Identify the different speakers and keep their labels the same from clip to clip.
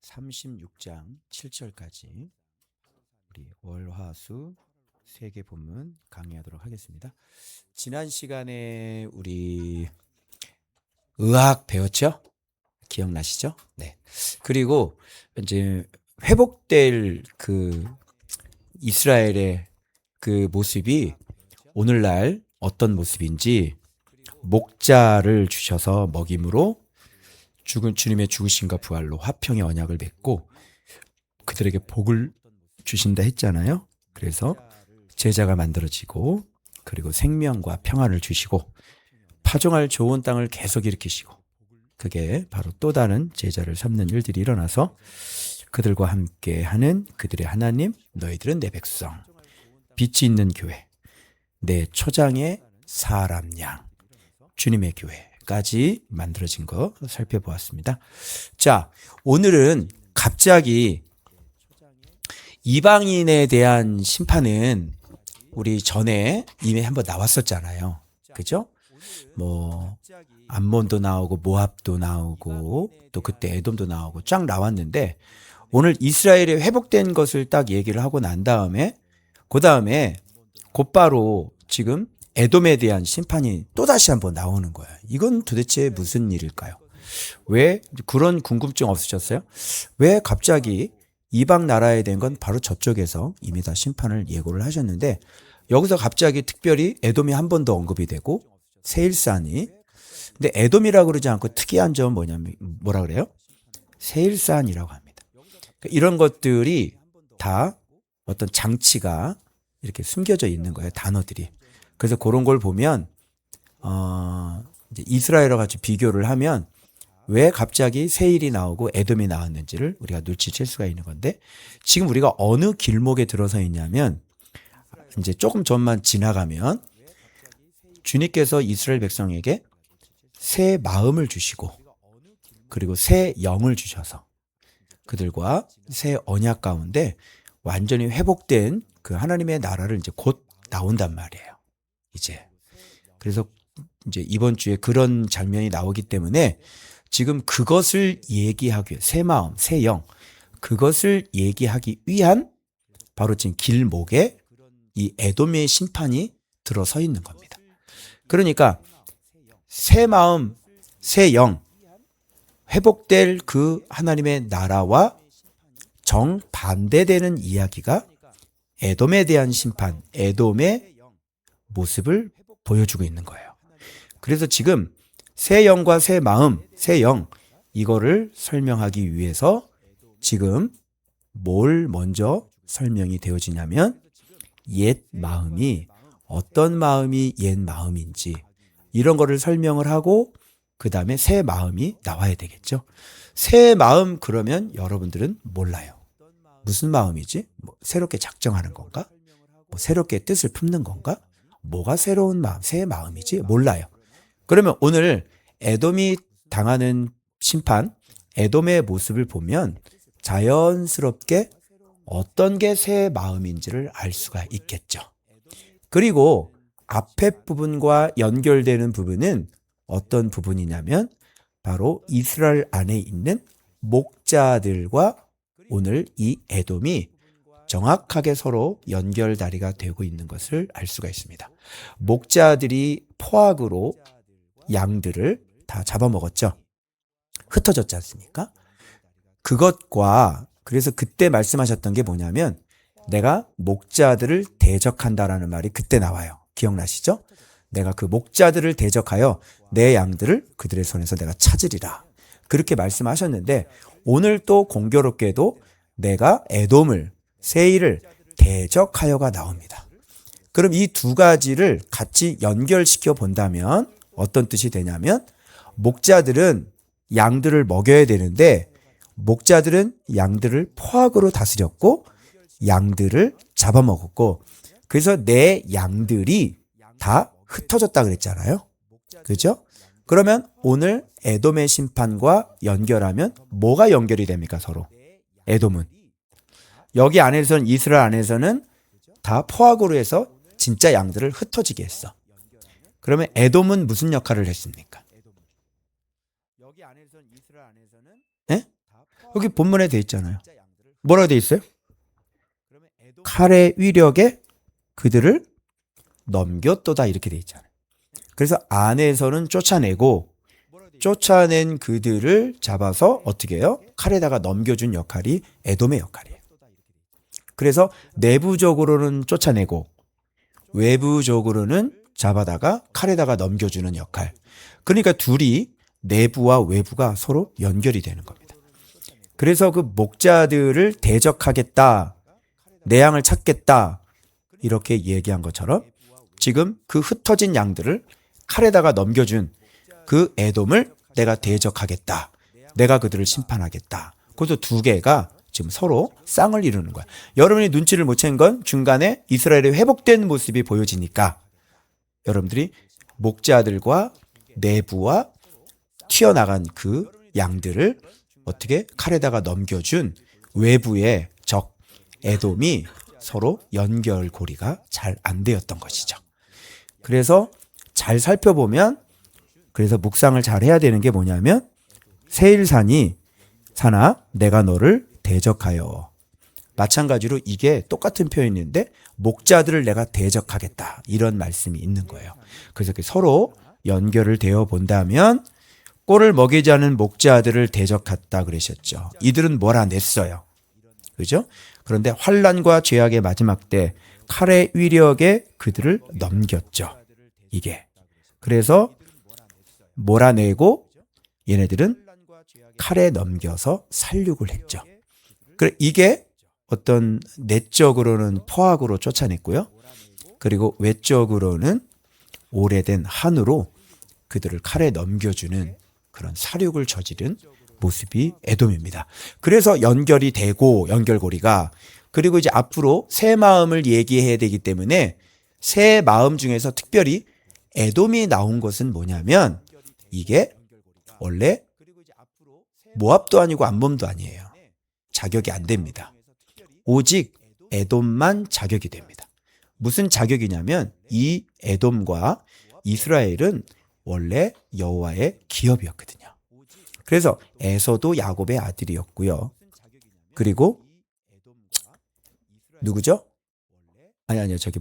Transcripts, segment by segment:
Speaker 1: 36장 7절까지 우리 월화수 세계 본문 강의하도록 하겠습니다. 지난 시간에 우리 의학 배웠죠? 기억나시죠? 네. 그리고 이제 회복될 그 이스라엘의 그 모습이 오늘날 어떤 모습인지 목자를 주셔서 먹임으로 죽은 주님의 죽으심과 부활로 화평의 언약을 맺고 그들에게 복을 주신다 했잖아요. 그래서 제자가 만들어지고 그리고 생명과 평안을 주시고 파종할 좋은 땅을 계속 일으키시고 그게 바로 또 다른 제자를 삼는 일들이 일어나서 그들과 함께 하는 그들의 하나님, 너희들은 내 백성, 빛이 있는 교회, 내 초장의 사람 양, 주님의 교회까지 만들어진 거 살펴보았습니다. 자, 오늘은 갑자기 이방인에 대한 심판은 우리 전에 이미 한번 나왔었잖아요. 그죠? 뭐 암몬도 나오고 모압도 나오고 또 그때 에돔도 나오고 쫙 나왔는데 오늘 이스라엘이 회복된 것을 딱 얘기를 하고 난 다음에 그 다음에 곧바로 지금 에돔에 대한 심판이 또다시 한번 나오는 거예요. 이건 도대체 무슨 일일까요? 왜 그런 궁금증 없으셨어요? 왜 갑자기 이방 나라에 된 건 바로 저쪽에서 이미 다 심판을 예고를 하셨는데 여기서 갑자기 특별히 에돔이 한 번 더 언급이 되고 세일산이 근데 에돔이라고 그러지 않고 특이한 점은 뭐라 그래요? 세일산이라고 합니다. 그러니까 이런 것들이 다 어떤 장치가 이렇게 숨겨져 있는 거예요. 단어들이. 그래서 그런 걸 보면 이제 이스라엘과 같이 비교를 하면 왜 갑자기 세일이 나오고 에돔이 나왔는지를 우리가 눈치챌 수가 있는 건데 지금 우리가 어느 길목에 들어서 있냐면 이제 조금 전만 지나가면 주님께서 이스라엘 백성에게 새 마음을 주시고 그리고 새 영을 주셔서 그들과 새 언약 가운데 완전히 회복된 그 하나님의 나라를 이제 곧 나온단 말이에요. 이제 그래서 이제 이번 주에 그런 장면이 나오기 때문에 지금 그것을 얘기하기 위해 새 마음, 새 영 그것을 얘기하기 위한 바로 지금 길목에 이 에돔의 심판이 들어서 있는 겁니다. 그러니까 새 마음, 새 영 회복될 그 하나님의 나라와 정반대되는 이야기가 에돔에 대한 심판, 에돔의 모습을 보여주고 있는 거예요. 그래서 지금 새 영과 새 마음, 새 영 이거를 설명하기 위해서 지금 뭘 먼저 설명이 되어지냐면 옛 마음이 어떤 마음이 옛 마음인지 이런 거를 설명을 하고 그 다음에 새 마음이 나와야 되겠죠. 새 마음 그러면 여러분들은 몰라요. 무슨 마음이지? 뭐 새롭게 작정하는 건가? 뭐 새롭게 뜻을 품는 건가? 뭐가 새로운 마음, 새 마음이지? 몰라요. 그러면 오늘 에돔이 당하는 심판, 에돔의 모습을 보면 자연스럽게 어떤 게 새 마음인지를 알 수가 있겠죠. 그리고 앞에 부분과 연결되는 부분은 어떤 부분이냐면 바로 이스라엘 안에 있는 목자들과 오늘 이 에돔이 정확하게 서로 연결다리가 되고 있는 것을 알 수가 있습니다. 목자들이 포악으로 양들을 다 잡아먹었죠. 흩어졌지 않습니까? 그것과 그래서 그때 말씀하셨던 게 뭐냐면 내가 목자들을 대적한다라는 말이 그때 나와요. 기억나시죠? 내가 그 목자들을 대적하여 내 양들을 그들의 손에서 내가 찾으리라. 그렇게 말씀하셨는데 오늘 또 공교롭게도 내가 에돔을 세일을 대적하여가 나옵니다. 그럼 이 두 가지를 같이 연결시켜 본다면 어떤 뜻이 되냐면 목자들은 양들을 먹여야 되는데 목자들은 양들을 포악으로 다스렸고 양들을 잡아먹었고 그래서 내 양들이 다 흩어졌다 그랬잖아요. 그죠? 그러면 오늘 에돔의 심판과 연결하면 뭐가 연결이 됩니까 서로? 에돔은 여기 안에서는 이스라엘 안에서는 다 포악으로 해서 진짜 양들을 흩어지게 했어. 그러면 에돔은 무슨 역할을 했습니까? 네? 여기 본문에 돼 있잖아요. 뭐라고 돼 있어요? 칼의 위력에 그들을 넘겼도다 이렇게 돼 있잖아요. 그래서 안에서는 쫓아내고 쫓아낸 그들을 잡아서 어떻게 해요? 칼에다가 넘겨준 역할이 에돔의 역할이에요. 그래서 내부적으로는 쫓아내고 외부적으로는 잡아다가 칼에다가 넘겨주는 역할. 그러니까 둘이 내부와 외부가 서로 연결이 되는 겁니다. 그래서 그 목자들을 대적하겠다, 내 양을 찾겠다 이렇게 얘기한 것처럼 지금 그 흩어진 양들을 칼에다가 넘겨준 그 에돔을 내가 대적하겠다, 내가 그들을 심판하겠다. 그래서 두 개가 지금 서로 쌍을 이루는 거야. 여러분이 눈치를 못 챈 건 중간에 이스라엘의 회복된 모습이 보여지니까 여러분들이 목자들과 내부와 튀어나간 그 양들을 어떻게 칼에다가 넘겨준 외부의 적 에돔이 서로 연결고리가 잘 안 되었던 것이죠. 그래서 잘 살펴보면 그래서 묵상을 잘 해야 되는 게 뭐냐면 세일산이 산아 내가 너를 대적하여. 마찬가지로 이게 똑같은 표현인데 목자들을 내가 대적하겠다 이런 말씀이 있는 거예요. 그래서 서로 연결을 되어 본다면 꼴을 먹이지 않은 목자들을 대적했다 그러셨죠. 이들은 몰아냈어요. 그죠? 그런데 환난과 죄악의 마지막 때 칼의 위력에 그들을 넘겼죠. 이게. 그래서 몰아내고 얘네들은 칼에 넘겨서 살육을 했죠. 그래 이게 어떤 내적으로는 포악으로 쫓아냈고요. 그리고 외적으로는 오래된 한으로 그들을 칼에 넘겨주는 그런 살육을 저지른 모습이 에돔입니다. 그래서 연결이 되고 연결고리가 그리고 이제 앞으로 새 마음을 얘기해야 되기 때문에 새 마음 중에서 특별히 에돔이 나온 것은 뭐냐면 이게 원래 모압도 아니고 암몬도 아니에요. 자격이 안 됩니다. 오직 에돔만 자격이 됩니다. 무슨 자격이냐면 이 에돔과 이스라엘은 원래 여호와의 기업이었거든요. 그래서 에서도 야곱의 아들이었고요. 그리고 누구죠? 아니요 저기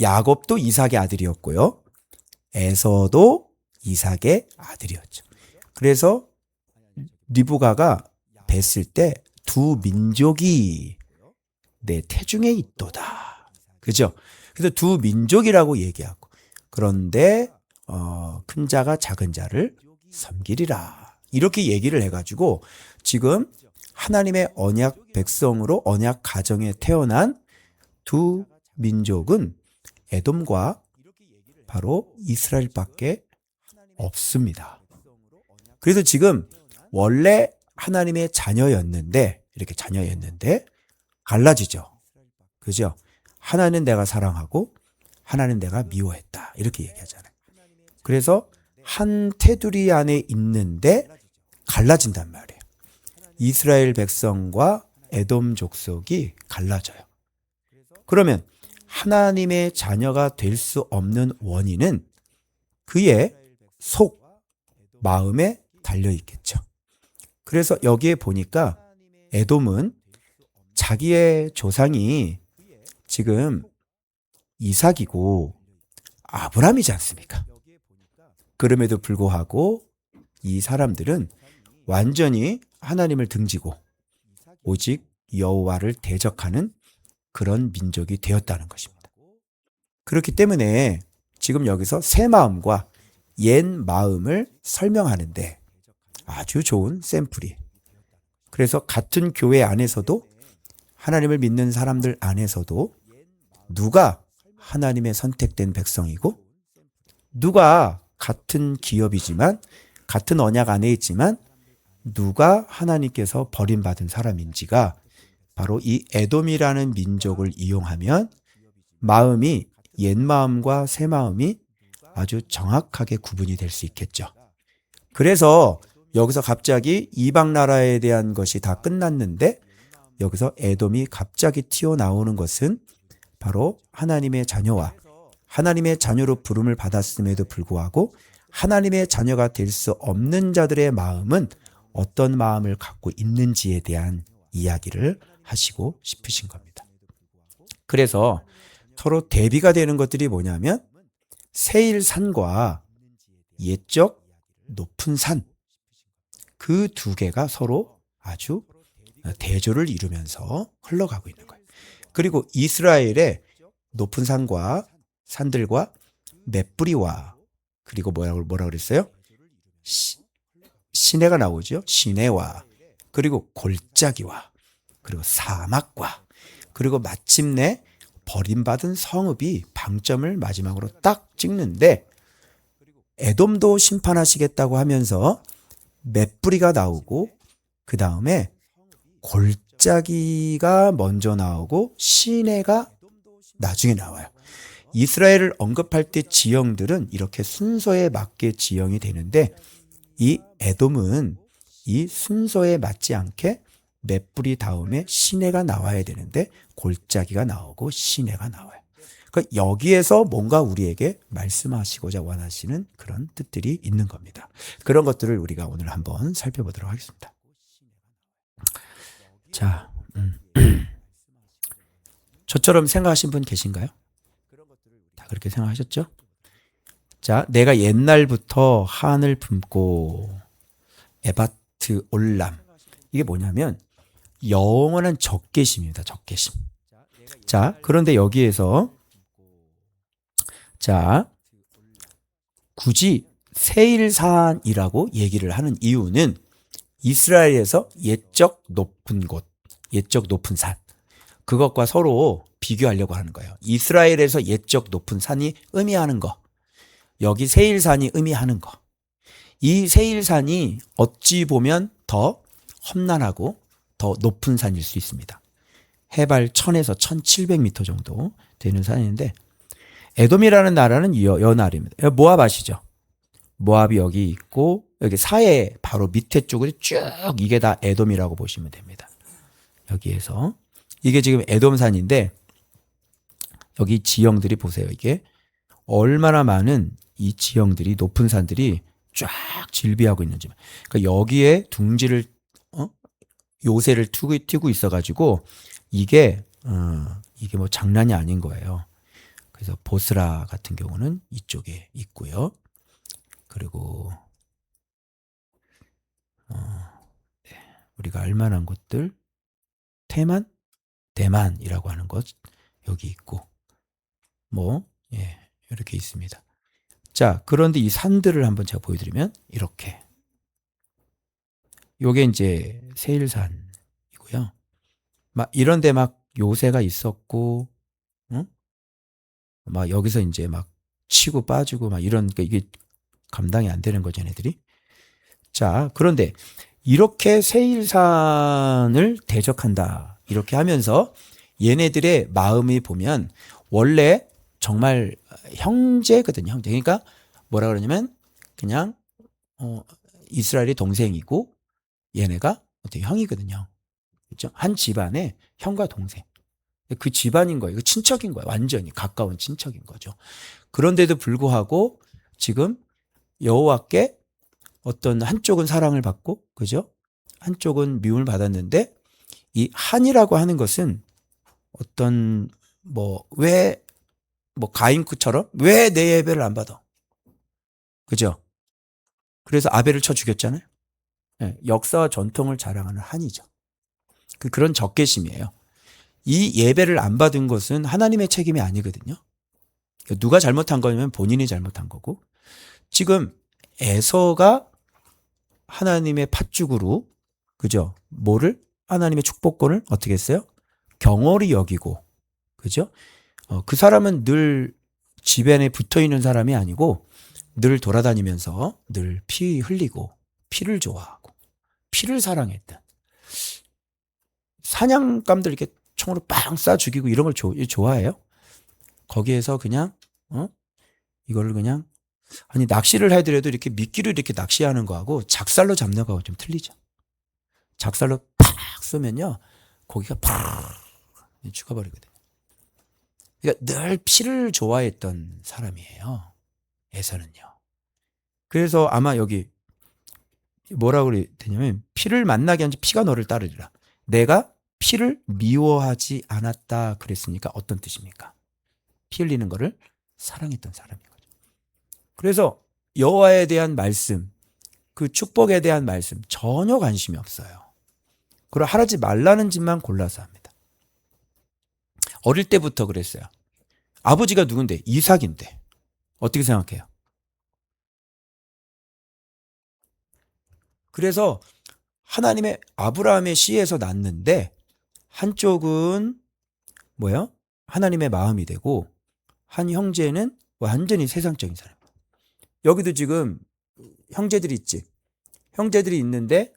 Speaker 1: 야곱도 이삭의 아들이었고요. 에서도 이삭의 아들이었죠. 그래서 리브가가 뵀을 때 두 민족이 내 태중에 있도다. 그죠? 그래서 두 민족이라고 얘기하고 그런데 큰 자가 작은 자를 섬기리라. 이렇게 얘기를 해가지고 지금 하나님의 언약 백성으로 언약 가정에 태어난 두 민족은 에돔과 바로 이스라엘밖에 없습니다. 그래서 지금 원래 하나님의 자녀였는데 이렇게 자녀였는데 갈라지죠. 그죠? 하나는 내가 사랑하고 하나는 내가 미워했다. 이렇게 얘기하잖아요. 그래서 한 테두리 안에 있는데 갈라진단 말이에요. 이스라엘 백성과 에돔 족속이 갈라져요. 그러면 하나님의 자녀가 될 수 없는 원인은 그의 속, 마음에 달려 있겠죠. 그래서 여기에 보니까 에돔은 자기의 조상이 지금 이삭이고 아브라함이지 않습니까? 그럼에도 불구하고 이 사람들은 완전히 하나님을 등지고 오직 여호와를 대적하는 그런 민족이 되었다는 것입니다. 그렇기 때문에 지금 여기서 새 마음과 옛 마음을 설명하는데 아주 좋은 샘플이. 그래서 같은 교회 안에서도 하나님을 믿는 사람들 안에서도 누가 하나님의 선택된 백성이고 누가 같은 기업이지만 같은 언약 안에 있지만 누가 하나님께서 버림받은 사람인지가 바로 이 에돔이라는 민족을 이용하면 마음이 옛 마음과 새 마음이 아주 정확하게 구분이 될 수 있겠죠. 그래서 여기서 갑자기 이방 나라에 대한 것이 다 끝났는데 여기서 에돔이 갑자기 튀어나오는 것은 바로 하나님의 자녀와 하나님의 자녀로 부름을 받았음에도 불구하고 하나님의 자녀가 될 수 없는 자들의 마음은 어떤 마음을 갖고 있는지에 대한 이야기를 하시고 싶으신 겁니다. 그래서 서로 대비가 되는 것들이 뭐냐면 세일산과 옛적 높은 산, 그 두 개가 서로 아주 대조를 이루면서 흘러가고 있는 거예요. 그리고 이스라엘의 높은 산과 산들과 맷뿌리와 그리고 뭐라 그랬어요? 시내가 나오죠. 시내와 그리고 골짜기와 그리고 사막과 그리고 마침내 버림받은 성읍이 방점을 마지막으로 딱 찍는데 에돔도 심판하시겠다고 하면서 맷뿌리가 나오고 그 다음에 골짜기가 먼저 나오고 시내가 나중에 나와요. 이스라엘을 언급할 때 지형들은 이렇게 순서에 맞게 지형이 되는데 이 에돔은 이 순서에 맞지 않게 맷뿌리 다음에 시내가 나와야 되는데 골짜기가 나오고 시내가 나와요. 그러니까 여기에서 뭔가 우리에게 말씀하시고자 원하시는 그런 뜻들이 있는 겁니다. 그런 것들을 우리가 오늘 한번 살펴보도록 하겠습니다. 자, 저처럼 생각하신 분 계신가요? 다 그렇게 생각하셨죠? 자, 내가 옛날부터 한을 품고 에바트 올람. 이게 뭐냐면 영원한 적개심입니다. 적개심. 자, 그런데 여기에서 자, 굳이 세일산이라고 얘기를 하는 이유는 이스라엘에서 옛적 높은 곳, 옛적 높은 산, 그것과 서로 비교하려고 하는 거예요. 이스라엘에서 옛적 높은 산이 의미하는 거, 여기 세일산이 의미하는 거. 이 세일산이 어찌 보면 더 험난하고 더 높은 산일 수 있습니다. 해발 1000에서 1700m 정도 되는 산인데 에돔이라는 나라는 연나라입니다. 모압 아시죠? 모압이 여기 있고 여기 사해 바로 밑에 쪽으로 쭉 이게 다 에돔이라고 보시면 됩니다. 여기에서 이게 지금 에돔산인데 여기 지형들이 보세요. 이게 얼마나 많은 이 지형들이 높은 산들이 쫙 질비하고 있는지. 그러니까 여기에 둥지를 요새를 튀고 있어가지고 이게 뭐 장난이 아닌 거예요. 그래서 보스라 같은 경우는 이쪽에 있고요. 그리고 우리가 알만한 곳들 대만이라고 하는 곳 여기 있고 이렇게 있습니다. 자, 그런데 이 산들을 한번 제가 보여드리면 이렇게 요게 이제 세일산이고요. 막 이런데 막 요새가 있었고, 막 여기서 이제 막 치고 빠지고 막 이런 그러니까 이게 감당이 안 되는 거죠, 얘네들이. 자, 그런데 이렇게 세일산을 대적한다. 이렇게 하면서 얘네들의 마음이 보면 원래 정말 형제거든요. 형제. 그러니까 뭐라 그러냐면 그냥 이스라엘이 동생이고 얘네가 어떻게 형이거든요. 그렇죠? 한 집안의 형과 동생. 그 집안인 거예요. 그 친척인 거예요. 완전히 가까운 친척인 거죠. 그런데도 불구하고 지금 여호와께 어떤 한쪽은 사랑을 받고 그죠? 한쪽은 미움을 받았는데 이 한이라고 하는 것은 어떤 왜 가인처럼 왜 내 예배를 안 받아? 그죠? 그래서 아벨을 쳐 죽였잖아요. 네, 역사와 전통을 자랑하는 한이죠. 그런 적개심이에요. 이 예배를 안 받은 것은 하나님의 책임이 아니거든요. 누가 잘못한 거냐면 본인이 잘못한 거고 지금 에서가 하나님의 팥죽으로 그죠? 뭐를 하나님의 축복권을 어떻게 했어요? 경홀히 여기고 그죠? 그 사람은 늘 집안에 붙어 있는 사람이 아니고 늘 돌아다니면서 늘 피 흘리고 피를 좋아하고 피를 사랑했던 사냥감들 이렇게 총으로 빵 쏴 죽이고 이런 걸 좋아해요? 거기에서 그냥 이거를 그냥 아니 낚시를 해더라도 이렇게 미끼로 이렇게 낚시하는 거하고 작살로 잡는 거하고 좀 틀리죠. 작살로 팍 쏘면요 고기가 팍 죽어버리거든요. 그러니까 늘 피를 좋아했던 사람이에요. 에서는요. 그래서 아마 여기 뭐라고 그래야 되냐면 피를 만나게 한 지 피가 너를 따르리라. 내가 피를 미워하지 않았다 그랬으니까 어떤 뜻입니까? 피 흘리는 거를 사랑했던 사람인 거죠. 그래서 여호와에 대한 말씀, 그 축복에 대한 말씀 전혀 관심이 없어요. 그리고 하지 말라는 짓만 골라서 합니다. 어릴 때부터 그랬어요. 아버지가 누군데? 이삭인데. 어떻게 생각해요? 그래서 하나님의 아브라함의 씨에서 났는데 한쪽은 뭐예요? 하나님의 마음이 되고 한 형제는 완전히 세상적인 사람. 여기도 지금 형제들이 있지. 형제들이 있는데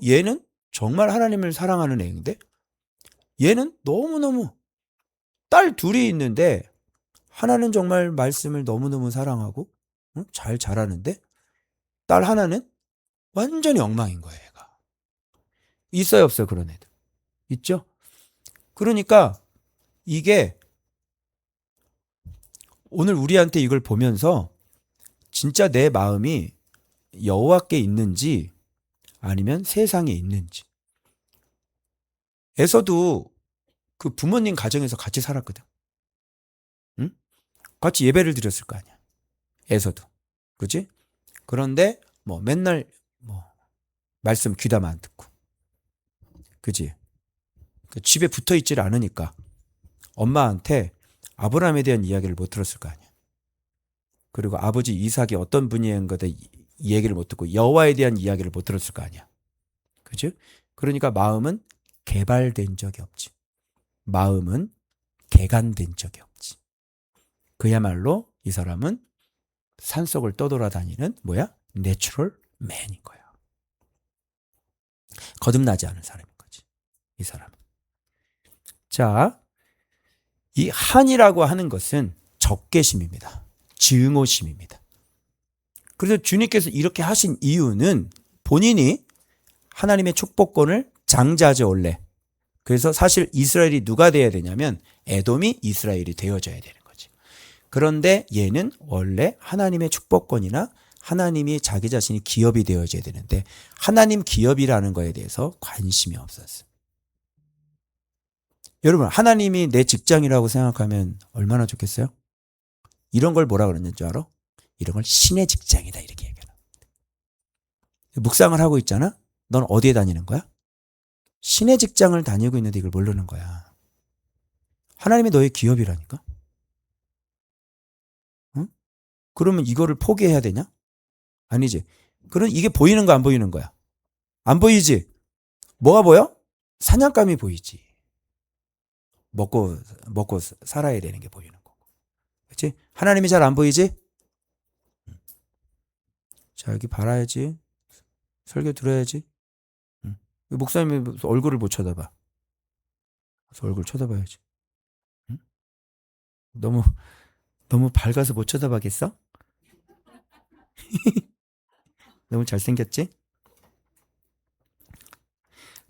Speaker 1: 얘는 정말 하나님을 사랑하는 애인데 얘는 너무너무 딸 둘이 있는데 하나는 정말 말씀을 너무너무 사랑하고 잘 자라는데 딸 하나는 완전히 엉망인 거예요. 얘가. 있어요 없어요 그런 애들? 있죠? 그러니까 이게 오늘 우리한테 이걸 보면서 진짜 내 마음이 여호와께 있는지 아니면 세상에 있는지. 에서도 그 부모님 가정에서 같이 살았거든. 응? 같이 예배를 드렸을 거 아니야. 에서도. 그지? 그런데 뭐 맨날 뭐 말씀 귀담아 안 듣고. 그지? 그 집에 붙어 있질 않으니까 엄마한테 아브라함에 대한 이야기를 못 들었을 거 아니야. 그리고 아버지 이삭이 어떤 분인 것에 얘기를 못 듣고 여호와에 대한 이야기를 못 들었을 거 아니야. 그죠? 그러니까 마음은 개발된 적이 없지. 마음은 개간된 적이 없지. 그야말로 이 사람은 산속을 떠돌아다니는 뭐야? 내추럴 맨인 거야. 거듭나지 않은 사람인 거지. 이 사람은. 자, 이 한이라고 하는 것은 적개심입니다. 증오심입니다. 그래서 주님께서 이렇게 하신 이유는 본인이 하나님의 축복권을 장자죠 원래. 그래서 사실 이스라엘이 누가 돼야 되냐면 에돔이 이스라엘이 되어져야 되는 거지. 그런데 얘는 원래 하나님의 축복권이나 하나님이 자기 자신이 기업이 되어져야 되는데 하나님 기업이라는 거에 대해서 관심이 없었어요. 여러분 하나님이 내 직장이라고 생각하면 얼마나 좋겠어요? 이런 걸 뭐라 그러는 줄 알아? 이런 걸 신의 직장이다 이렇게 얘기해요. 묵상을 하고 있잖아? 넌 어디에 다니는 거야? 신의 직장을 다니고 있는데 이걸 모르는 거야. 하나님이 너의 기업이라니까? 응? 그러면 이거를 포기해야 되냐? 아니지. 그럼 이게 보이는 거 안 보이는 거야? 안 보이지? 뭐가 보여? 사냥감이 보이지. 먹고 살아야 되는 게 보이는 거고. 그렇지? 하나님이 잘 안 보이지? 자, 여기 봐야지. 설교 들어야지. 목사님이 얼굴을 못 쳐다봐. 그래서 얼굴 쳐다봐야지. 응? 너무 밝아서 못 쳐다봐겠어? 너무 잘생겼지?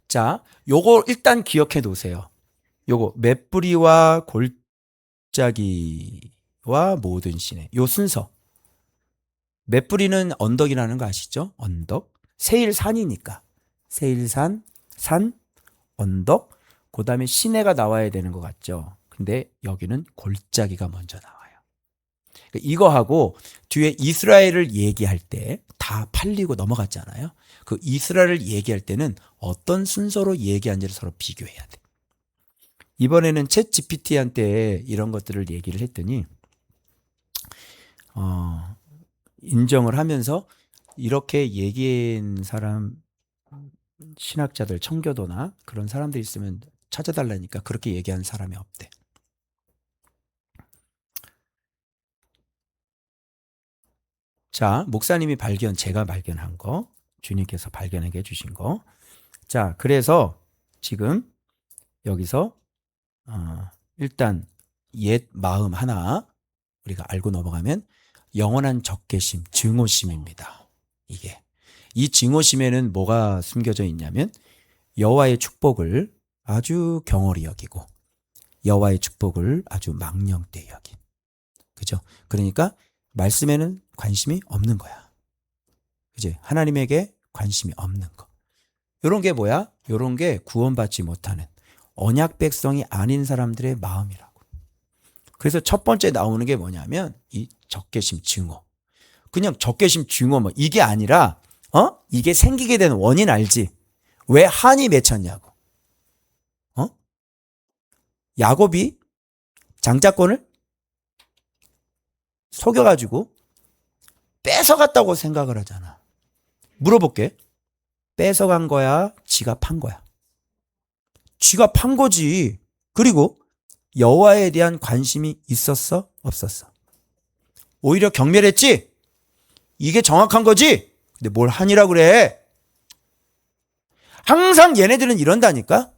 Speaker 1: 자, 요거 일단 기억해 놓으세요. 요거 맷뿌리와 골짜기와 모든 시내. 요 순서. 맷뿌리는 언덕이라는 거 아시죠? 언덕. 세일산이니까. 세일산, 산, 언덕. 그 다음에 시내가 나와야 되는 것 같죠? 근데 여기는 골짜기가 먼저 나와요. 이거하고 뒤에 이스라엘을 얘기할 때 다 팔리고 넘어갔잖아요. 그 이스라엘을 얘기할 때는 어떤 순서로 얘기하는지를 서로 비교해야 돼. 이번에는 챗 GPT한테 이런 것들을 얘기를 했더니 인정을 하면서 이렇게 얘기한 사람 신학자들 청교도나 그런 사람들이 있으면 찾아달라니까 그렇게 얘기한 사람이 없대. 자, 목사님이 제가 발견한 거, 주님께서 발견하게 해주신 거. 자, 그래서 지금 여기서 일단 옛 마음 하나 우리가 알고 넘어가면 영원한 적개심, 증오심입니다. 이게. 이 증오심에는 뭐가 숨겨져 있냐면 여호와의 축복을 아주 경홀히 여기고 여호와의 축복을 아주 망령되이 여긴. 그죠? 그러니까 말씀에는 관심이 없는 거야. 그지? 하나님에게 관심이 없는 거. 요런 게 뭐야? 요런 게 구원받지 못하는 언약 백성이 아닌 사람들의 마음이라고. 그래서 첫 번째 나오는 게 뭐냐면 이 적개심 증오. 그냥 적개심 증오 뭐 이게 아니라 이게 생기게 되는 원인 알지? 왜 한이 맺혔냐고. 야곱이 장자권을 속여가지고 뺏어갔다고 생각을 하잖아. 물어볼게. 뺏어간 거야? 지가 판 거야? 지가 판 거지. 그리고 여호와에 대한 관심이 있었어? 없었어? 오히려 경멸했지? 이게 정확한 거지? 근데 뭘 하니라 그래? 항상 얘네들은 이런다니까?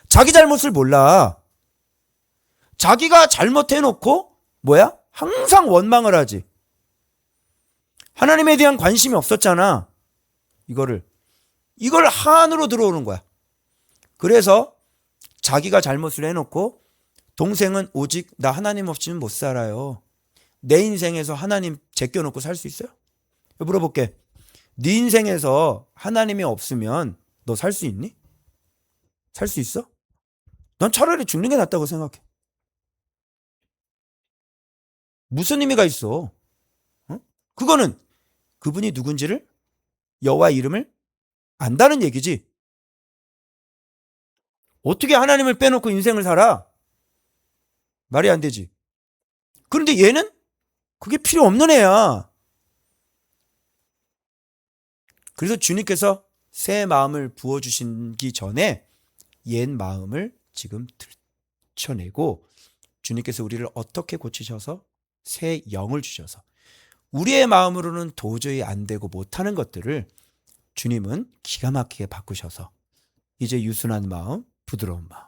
Speaker 1: 자기 잘못을 몰라. 자기가 잘못해놓고 뭐야? 항상 원망을 하지. 하나님에 대한 관심이 없었잖아. 이걸 한으로 들어오는 거야. 그래서 자기가 잘못을 해놓고 동생은 오직 나 하나님 없이는 못 살아요. 내 인생에서 하나님 제껴놓고 살 수 있어요? 물어볼게. 네 인생에서 하나님이 없으면 너 살 수 있니? 살 수 있어? 넌 차라리 죽는 게 낫다고 생각해. 무슨 의미가 있어? 그거는 그분이 누군지를 여호와 이름을 안다는 얘기지. 어떻게 하나님을 빼놓고 인생을 살아? 말이 안 되지. 그런데 얘는 그게 필요 없는 애야. 그래서 주님께서 새 마음을 부어주시기 전에 옛 마음을 지금 들춰내고 주님께서 우리를 어떻게 고치셔서 새 영을 주셔서 우리의 마음으로는 도저히 안 되고 못하는 것들을 주님은 기가 막히게 바꾸셔서 이제 유순한 마음, 부드러운 마음,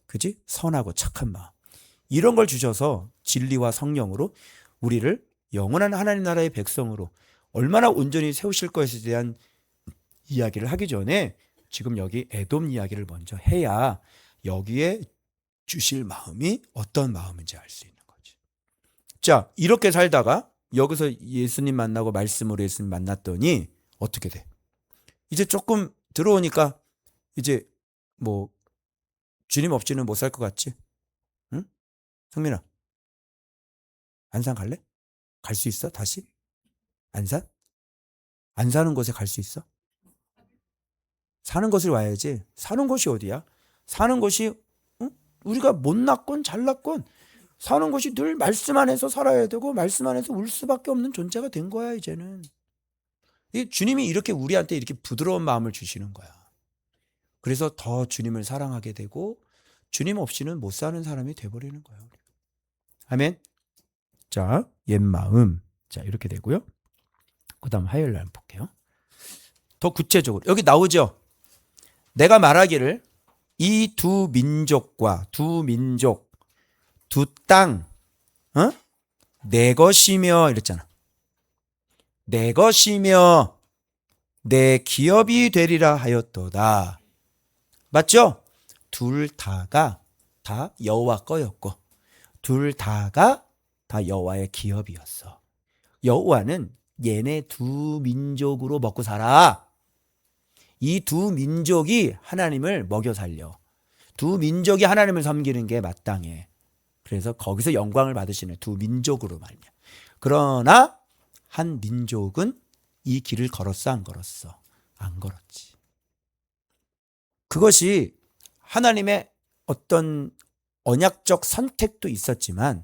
Speaker 1: 그지? 선하고 착한 마음 이런 걸 주셔서 진리와 성령으로 우리를 영원한 하나님 나라의 백성으로 얼마나 온전히 세우실 것에 대한 이야기를 하기 전에 지금 여기 에돔 이야기를 먼저 해야 여기에 주실 마음이 어떤 마음인지 알 수 있는 거지. 자, 이렇게 살다가 여기서 예수님 만나고 말씀으로 예수님 만났더니 어떻게 돼? 이제 조금 들어오니까 이제 뭐 주님 없이는 못 살 것 같지? 응? 성민아, 안산 갈래? 갈 수 있어? 다시? 안산? 안 사는 곳에 갈 수 있어? 사는 곳을 와야지. 사는 곳이 어디야? 사는 곳이 우리가 못났건 잘났건 사는 곳이 늘 말씀 안에서 살아야 되고 말씀 안에서 울 수밖에 없는 존재가 된 거야 이제는. 주님이 이렇게 우리한테 이렇게 부드러운 마음을 주시는 거야. 그래서 더 주님을 사랑하게 되고 주님 없이는 못 사는 사람이 돼버리는 거야. 아멘. 자, 옛 마음. 자, 이렇게 되고요. 그 다음 화요일 날 볼게요. 더 구체적으로 여기 나오죠. 내가 말하기를 이 두 민족과 두 민족 두 땅 내 것이며 이랬잖아. 내 것이며 내 기업이 되리라 하였도다. 맞죠? 둘 다가 다 여호와 거였고 둘 다가 다 여호와의 기업이었어. 여호와는 얘네 두 민족으로 먹고 살아. 이 두 민족이 하나님을 먹여 살려. 두 민족이 하나님을 섬기는 게 마땅해. 그래서 거기서 영광을 받으시는 두 민족으로 말이야. 그러나 한 민족은 이 길을 걸었어, 안 걸었어? 안 걸었지. 그것이 하나님의 어떤 언약적 선택도 있었지만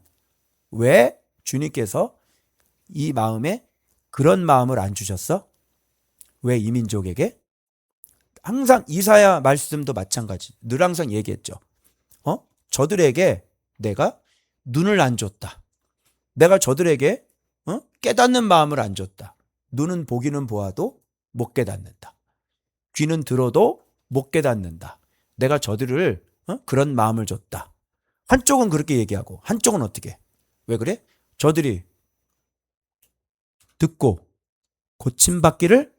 Speaker 1: 왜 주님께서 이 마음에 그런 마음을 안 주셨어? 왜 이 민족에게? 항상 이사야 말씀도 마찬가지. 늘 항상 얘기했죠. 저들에게 내가 눈을 안 줬다. 내가 저들에게 깨닫는 마음을 안 줬다. 눈은 보기는 보아도 못 깨닫는다. 귀는 들어도 못 깨닫는다. 내가 저들을 그런 마음을 줬다. 한쪽은 그렇게 얘기하고 한쪽은 어떻게? 왜 그래? 저들이 듣고 고침받기를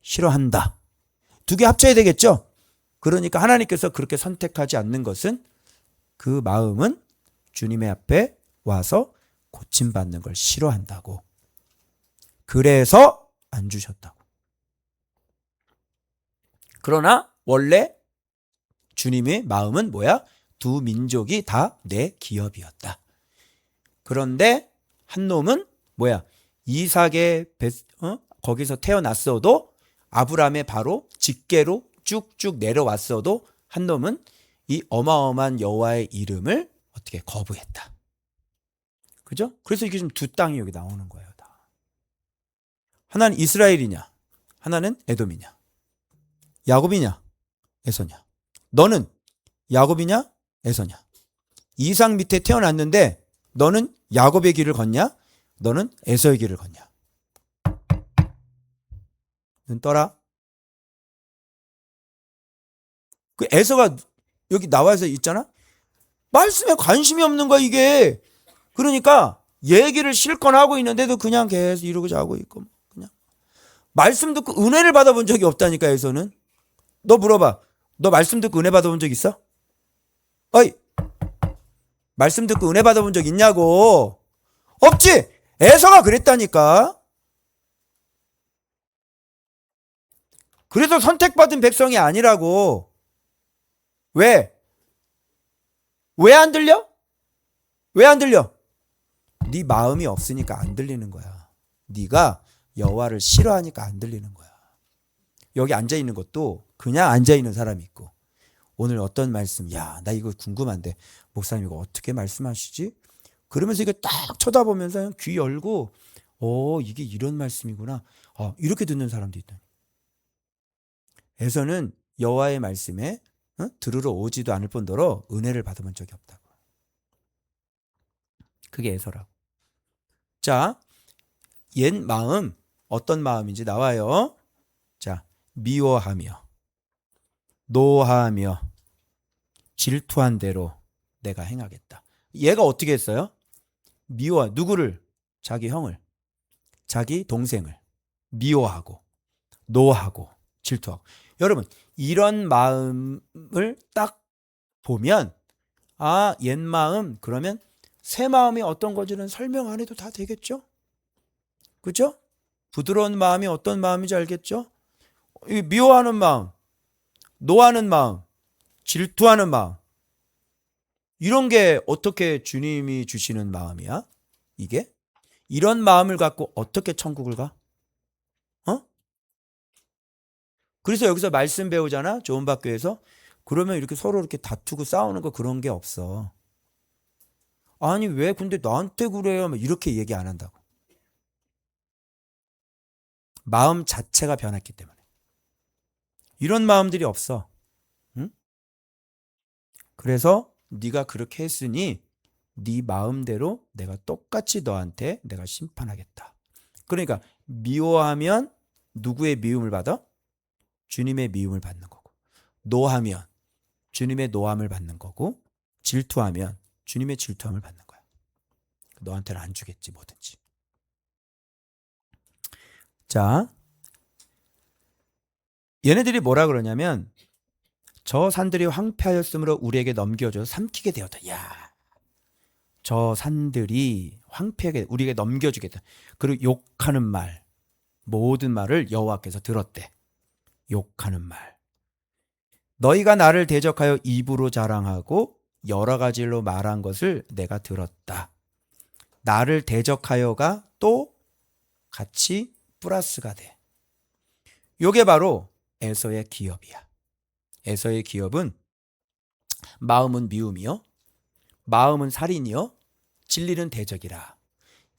Speaker 1: 싫어한다. 두 개 합쳐야 되겠죠? 그러니까 하나님께서 그렇게 선택하지 않는 것은 그 마음은 주님의 앞에 와서 고침받는 걸 싫어한다고. 그래서 안 주셨다고. 그러나 원래 주님의 마음은 뭐야? 두 민족이 다 내 기업이었다. 그런데 한 놈은 뭐야? 이삭의 거기서 태어났어도 아브라함의 바로 직계로 쭉쭉 내려왔어도 한 놈은 이 어마어마한 여호와의 이름을 어떻게 거부했다. 그죠? 그래서 이게 지금 두 땅이 여기 나오는 거예요. 다. 하나는 이스라엘이냐? 하나는 에돔이냐? 야곱이냐? 에서냐? 너는 야곱이냐? 에서냐? 이삭 밑에 태어났는데 너는 야곱의 길을 걷냐? 너는 에서의 길을 걷냐? 눈 떠라. 그 에서가 여기 나와서 있잖아? 말씀에 관심이 없는 거야, 이게. 그러니까 얘기를 실컷 하고 있는데도 그냥 계속 이러고 자고 있고 그냥 말씀 듣고 은혜를 받아본 적이 없다니까. 에서는 너 물어봐. 너 말씀 듣고 은혜 받아본 적 있어? 어이, 말씀 듣고 은혜 받아본 적 있냐고. 없지. 에서가 그랬다니까. 그래서 선택받은 백성이 아니라고. 왜? 왜 안 들려? 왜 안 들려? 네 마음이 없으니까 안 들리는 거야. 네가 여호와를 싫어하니까 안 들리는 거야. 여기 앉아 있는 것도 그냥 앉아 있는 사람이 있고, 오늘 어떤 말씀, 야, 나 이거 궁금한데 목사님 이거 어떻게 말씀하시지? 그러면서 이게 딱 쳐다보면서 그냥 귀 열고, 이게 이런 말씀이구나. 이렇게 듣는 사람도 있다. 에서는 여호와의 말씀에 들으러 오지도 않을 뿐더러 은혜를 받아본 적이 없다고. 그게 에서라고. 자, 옛 마음 어떤 마음인지 나와요. 자, 미워하며 노하며 질투한 대로 내가 행하겠다. 얘가 어떻게 했어요? 미워, 누구를? 자기 형을, 자기 동생을 미워하고 노하고 질투하고. 여러분, 이런 마음을 딱 보면 옛 마음, 그러면 새 마음이 어떤 건지는 설명 안 해도 다 되겠죠? 그죠? 부드러운 마음이 어떤 마음인지 알겠죠? 이 미워하는 마음, 노하는 마음, 질투하는 마음, 이런 게 어떻게 주님이 주시는 마음이야? 이게? 이런 마음을 갖고 어떻게 천국을 가? 그래서 여기서 말씀 배우잖아, 조은박교에서. 그러면 이렇게 서로 이렇게 다투고 싸우는 거 그런 게 없어. 아니 왜 근데 나한테 그래요? 이렇게 얘기 안 한다고. 마음 자체가 변했기 때문에. 이런 마음들이 없어. 응? 그래서 네가 그렇게 했으니 네 마음대로 내가 똑같이 너한테 내가 심판하겠다. 그러니까 미워하면 누구의 미움을 받아? 주님의 미움을 받는 거고. 노하면 주님의 노함을 받는 거고. 질투하면 주님의 질투함을 받는 거야. 너한테는 안 주겠지 뭐든지. 자, 얘네들이 뭐라 그러냐면 저 산들이 황폐하였으므로 우리에게 넘겨줘 삼키게 되었다. 야, 저 산들이 황폐하게 우리에게 넘겨주겠다. 그리고 욕하는 말, 모든 말을 여호와께서 들었대. 욕하는 말. 너희가 나를 대적하여 입으로 자랑하고 여러 가지로 말한 것을 내가 들었다. 나를 대적하여가 또 같이 플러스가 돼. 요게 바로 에서의 기업이야. 에서의 기업은 마음은 미움이요, 마음은 살인이요, 진리는 대적이라.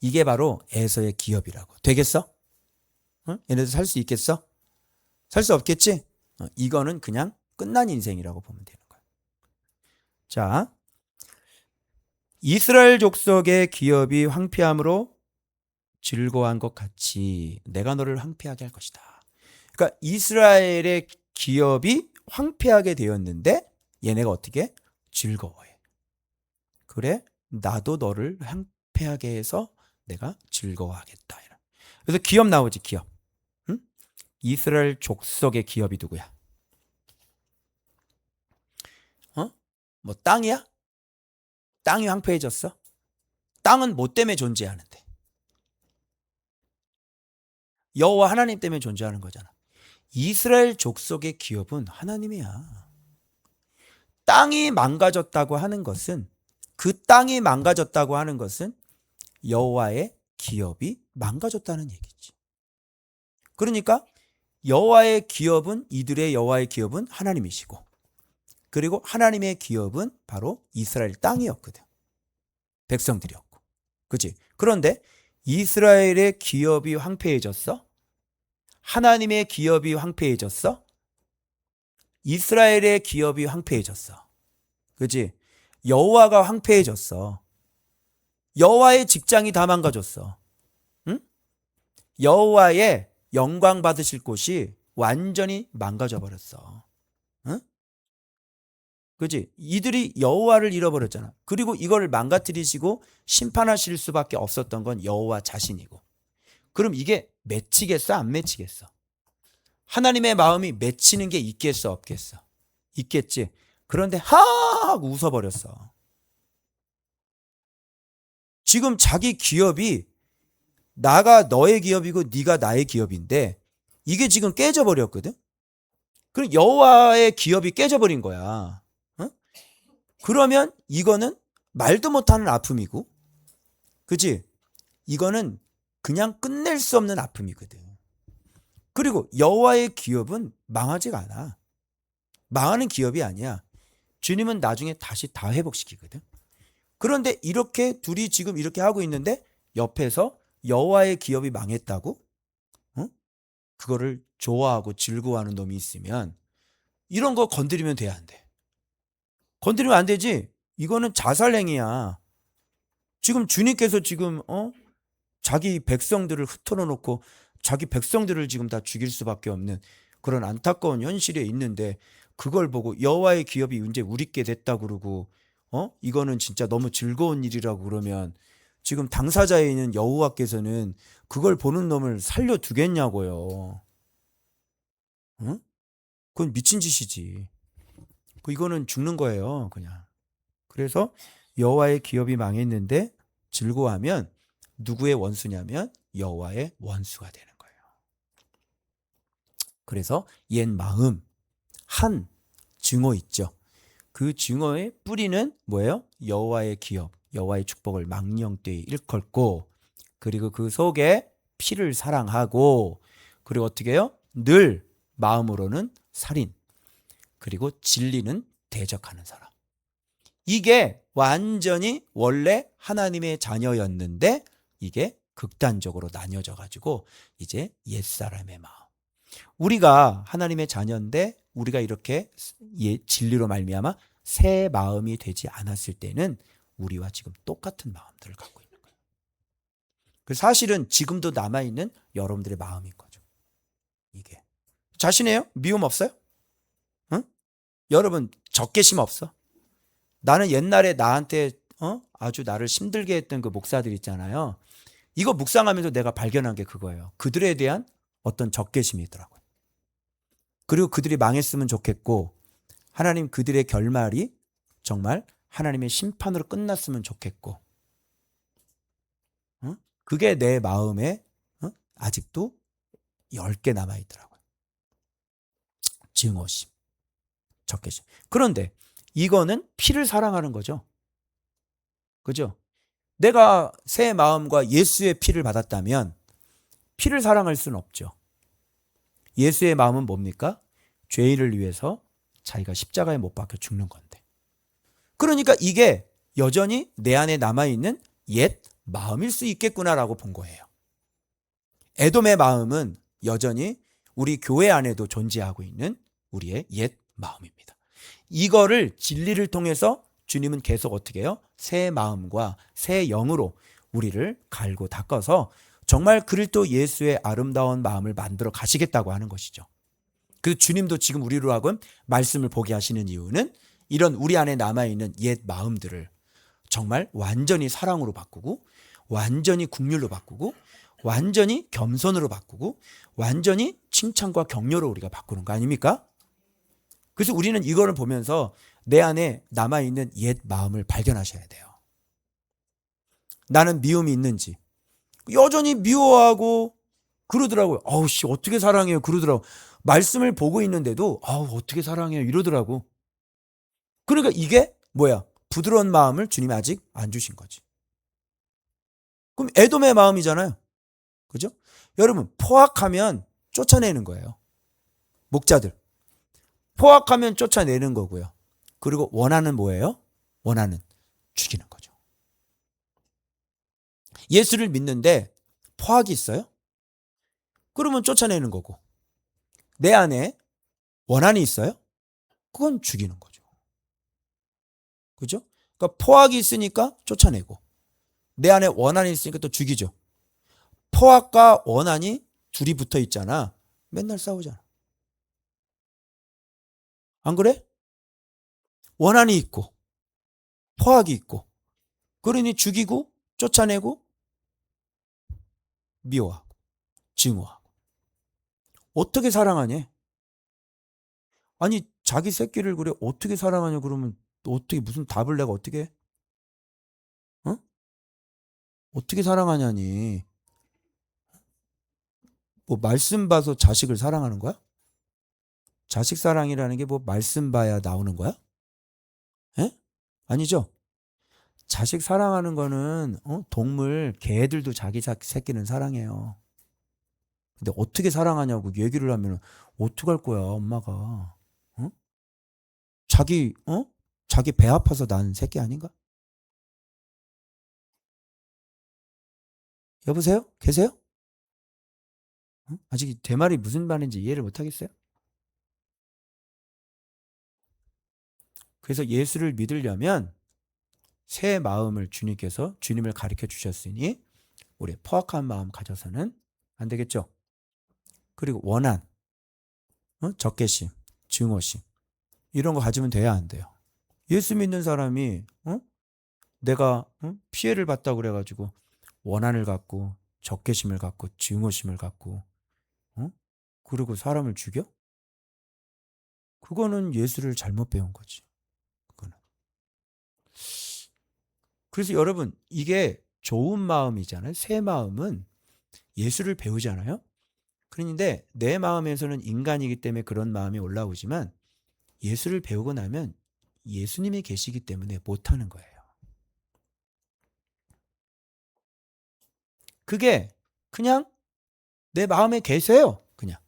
Speaker 1: 이게 바로 에서의 기업이라고. 되겠어? 응? 얘네들 살 수 있겠어? 살 수 없겠지? 이거는 그냥 끝난 인생이라고 보면 되는 거야. 자, 이스라엘 족속의 기업이 황폐함으로 즐거워한 것 같이 내가 너를 황폐하게 할 것이다. 그러니까 이스라엘의 기업이 황폐하게 되었는데 얘네가 어떻게? 즐거워해. 그래, 나도 너를 황폐하게 해서 내가 즐거워하겠다. 그래서 기업 나오지, 기업. 응? 이스라엘 족속의 기업이 누구야? 뭐 땅이야? 땅이 황폐해졌어? 땅은 뭐 때문에 존재하는데? 여호와 하나님 때문에 존재하는 거잖아. 이스라엘 족속의 기업은 하나님이야. 땅이 망가졌다고 하는 것은, 그 땅이 망가졌다고 하는 것은 여호와의 기업이 망가졌다는 얘기지. 그러니까 여호와의 기업은, 이들의 여호와의 기업은 하나님이시고, 그리고 하나님의 기업은 바로 이스라엘 땅이었거든. 백성들이었고. 그치? 그런데 이스라엘의 기업이 황폐해졌어? 하나님의 기업이 황폐해졌어? 이스라엘의 기업이 황폐해졌어. 그치? 여호와가 황폐해졌어. 여호와의 직장이 다 망가졌어. 응? 여호와의 영광 받으실 곳이 완전히 망가져 버렸어. 응? 그지? 이들이 여호와를 잃어버렸잖아. 그리고 이걸 망가뜨리시고 심판하실 수밖에 없었던 건 여호와 자신이고. 그럼 이게 맺히겠어? 안 맺히겠어? 하나님의 마음이 맺히는 게 있겠어? 없겠어? 있겠지. 그런데 하고 웃어버렸어. 지금 자기 기업이 나가 너의 기업이고 네가 나의 기업인데 이게 지금 깨져버렸거든. 그럼 여호와의 기업이 깨져버린 거야. 어? 그러면 이거는 말도 못하는 아픔이고, 그치? 이거는 그냥 끝낼 수 없는 아픔이거든. 그리고 여호와의 기업은 망하지가 않아. 망하는 기업이 아니야. 주님은 나중에 다시 다 회복시키거든. 그런데 이렇게 둘이 지금 이렇게 하고 있는데 옆에서 여호와의 기업이 망했다고? 어? 그거를 좋아하고 즐거워하는 놈이 있으면 이런 거 건드리면 돼, 안 돼? 건드리면 안 되지. 이거는 자살행위야. 지금 주님께서 지금 자기 백성들을 흩어져 놓고 자기 백성들을 지금 다 죽일 수밖에 없는 그런 안타까운 현실에 있는데, 그걸 보고 여호와의 기업이 이제 우리께 됐다 그러고 이거는 진짜 너무 즐거운 일이라고 그러면 지금 당사자에 있는 여호와께서는 그걸 보는 놈을 살려두겠냐고요. 응? 그건 미친 짓이지. 이거는 죽는 거예요, 그냥. 그래서 여호와의 기업이 망했는데 즐거워하면 누구의 원수냐면 여호와의 원수가 되는 거예요. 그래서 옛 마음, 한 증오 있죠. 그 증오의 뿌리는 뭐예요? 여호와의 기업, 여호와의 축복을 망령되이 일컫고, 그리고 그 속에 피를 사랑하고, 그리고 어떻게 해요? 늘 마음으로는 살인, 그리고 진리는 대적하는 사람. 이게 완전히 원래 하나님의 자녀였는데 이게 극단적으로 나뉘어져 가지고 이제 옛사람의 마음. 우리가 하나님의 자녀인데 우리가 이렇게 진리로 말미암아 새 마음이 되지 않았을 때는 우리와 지금 똑같은 마음들을 갖고 있는 거예요. 그 사실은 지금도 남아있는 여러분들의 마음인 거죠. 이게 자신해요? 미움 없어요? 응? 여러분 적개심 없어? 나는 옛날에 나한테 아주 나를 힘들게 했던 그 목사들 있잖아요. 이거 묵상하면서 내가 발견한 게 그거예요. 그들에 대한 어떤 적개심이더라고요. 그리고 그들이 망했으면 좋겠고, 하나님 그들의 결말이 정말 하나님의 심판으로 끝났으면 좋겠고, 그게 내 마음에 아직도 10개 남아있더라고요. 증오심, 적개심. 그런데 이거는 피를 사랑하는 거죠. 그죠? 내가 새 마음과 예수의 피를 받았다면 피를 사랑할 수는 없죠. 예수의 마음은 뭡니까? 죄인을 위해서 자기가 십자가에 못 박혀 죽는 건데. 그러니까 이게 여전히 내 안에 남아있는 옛 마음일 수 있겠구나라고 본 거예요. 에돔의 마음은 여전히 우리 교회 안에도 존재하고 있는 우리의 옛 마음입니다. 이거를 진리를 통해서 주님은 계속 어떻게 해요? 새 마음과 새 영으로 우리를 갈고 닦아서 정말 그리스도 예수의 아름다운 마음을 만들어 가시겠다고 하는 것이죠. 그래서 주님도 지금 우리로 하여금 말씀을 보게 하시는 이유는 이런 우리 안에 남아있는 옛 마음들을 정말 완전히 사랑으로 바꾸고, 완전히 긍휼로 바꾸고, 완전히 겸손으로 바꾸고, 완전히 칭찬과 격려로 우리가 바꾸는 거 아닙니까? 그래서 우리는 이거를 보면서 내 안에 남아있는 옛 마음을 발견하셔야 돼요. 나는 미움이 있는지, 여전히 미워하고 그러더라고요. 아우 씨 어떻게 사랑해요 그러더라고. 말씀을 보고 있는데도 아우 어떻게 사랑해요 이러더라고. 그러니까 이게 뭐야? 부드러운 마음을 주님이 아직 안 주신 거지. 그럼 에돔의 마음이잖아요. 그죠? 여러분 포악하면 쫓아내는 거예요. 목자들. 포악하면 쫓아내는 거고요. 그리고 원하는 뭐예요? 원하는 죽이는 거죠. 예수를 믿는데 포악이 있어요? 그러면 쫓아내는 거고. 내 안에 원한이 있어요? 그건 죽이는 거죠. 그죠? 그러니까 포악이 있으니까 쫓아내고 내 안에 원한이 있으니까 또 죽이죠. 포악과 원한이 둘이 붙어 있잖아. 맨날 싸우잖아. 안 그래? 원한이 있고 포악이 있고 그러니 죽이고 쫓아내고 미워하고 증오하고 어떻게 사랑하냐? 아니 자기 새끼를 그래 어떻게 사랑하냐 그러면 어떻게 무슨 답을 내가 어떻게 해? 어? 어떻게 사랑하냐니 뭐 말씀 봐서 자식을 사랑하는 거야? 자식 사랑이라는 게 뭐 말씀 봐야 나오는 거야? 에? 아니죠. 자식 사랑하는 거는 동물 개들도 자기 새끼는 사랑해요. 근데 어떻게 사랑하냐고 얘기를 하면 어떡할 거야 엄마가. 어? 자기 배 아파서 난 새끼 아닌가? 여보세요? 계세요? 아직 제 말이 무슨 말인지 이해를 못 하겠어요? 그래서 예수를 믿으려면 새 마음을 주님께서 주님을 가르쳐 주셨으니 우리 포악한 마음 가져서는 안 되겠죠. 그리고 원한, 적개심, 증오심 이런 거 가지면 돼야 안 돼요. 예수 믿는 사람이 내가 피해를 봤다고 그래가지고 원한을 갖고 적개심을 갖고 증오심을 갖고 그리고 사람을 죽여? 그거는 예수를 잘못 배운 거지. 그거는. 그래서 여러분 이게 좋은 마음이잖아요. 새 마음은 예수를 배우잖아요. 그런데 내 마음에서는 인간이기 때문에 그런 마음이 올라오지만 예수를 배우고 나면 예수님이 계시기 때문에 못하는 거예요. 그게 그냥 내 마음에 계세요. 그냥.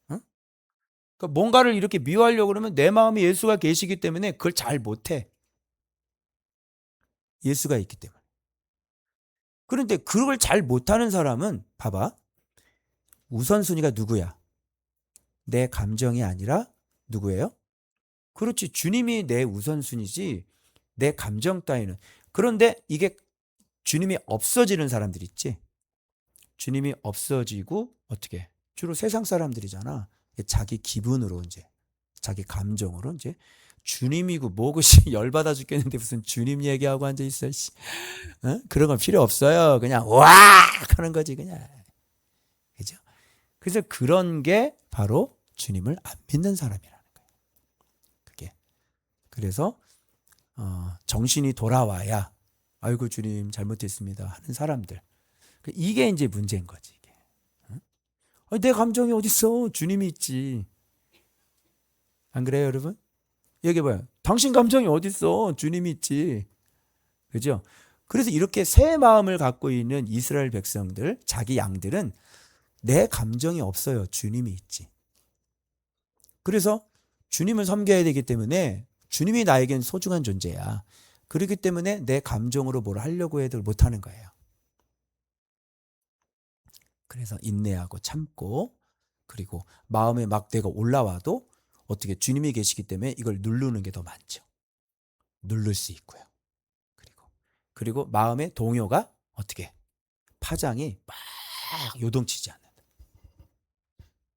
Speaker 1: 그러니까 뭔가를 이렇게 미워하려고 그러면 내 마음에 예수가 계시기 때문에 그걸 잘 못해. 예수가 있기 때문에. 그런데 그걸 잘 못하는 사람은 봐봐. 우선순위가 누구야? 내 감정이 아니라 누구예요? 그렇지. 주님이 내 우선순위지 내 감정 따위는. 그런데 이게 주님이 없어지는 사람들 있지. 주님이 없어지고 어떻게? 주로 세상 사람들이잖아. 자기 기분으로 이제 자기 감정으로 이제 주님이고 뭐고 열받아 죽겠는데 무슨 주님 얘기하고 앉아 있어. 그런 건 필요 없어요. 그냥 와 하는 거지 그냥. 그죠? 그래서 그런 게 바로 주님을 안 믿는 사람이라는 거예요. 그게. 그래서 정신이 돌아와야 아이고 주님 잘못했습니다 하는 사람들. 이게 이제 문제인 거지. 이게. 내 감정이 어딨어? 주님이 있지. 안 그래요, 여러분? 얘기해봐요. 당신 감정이 어딨어? 주님이 있지. 그죠? 그래서 이렇게 새 마음을 갖고 있는 이스라엘 백성들, 자기 양들은 내 감정이 없어요. 주님이 있지. 그래서 주님을 섬겨야 되기 때문에 주님이 나에겐 소중한 존재야. 그렇기 때문에 내 감정으로 뭘 하려고 해도 못하는 거예요. 그래서 인내하고 참고 그리고 마음에 막 내가 올라와도 어떻게 주님이 계시기 때문에 이걸 누르는 게 더 많죠. 누를 수 있고요. 그리고 마음의 동요가 어떻게 파장이 막 요동치지 않는다.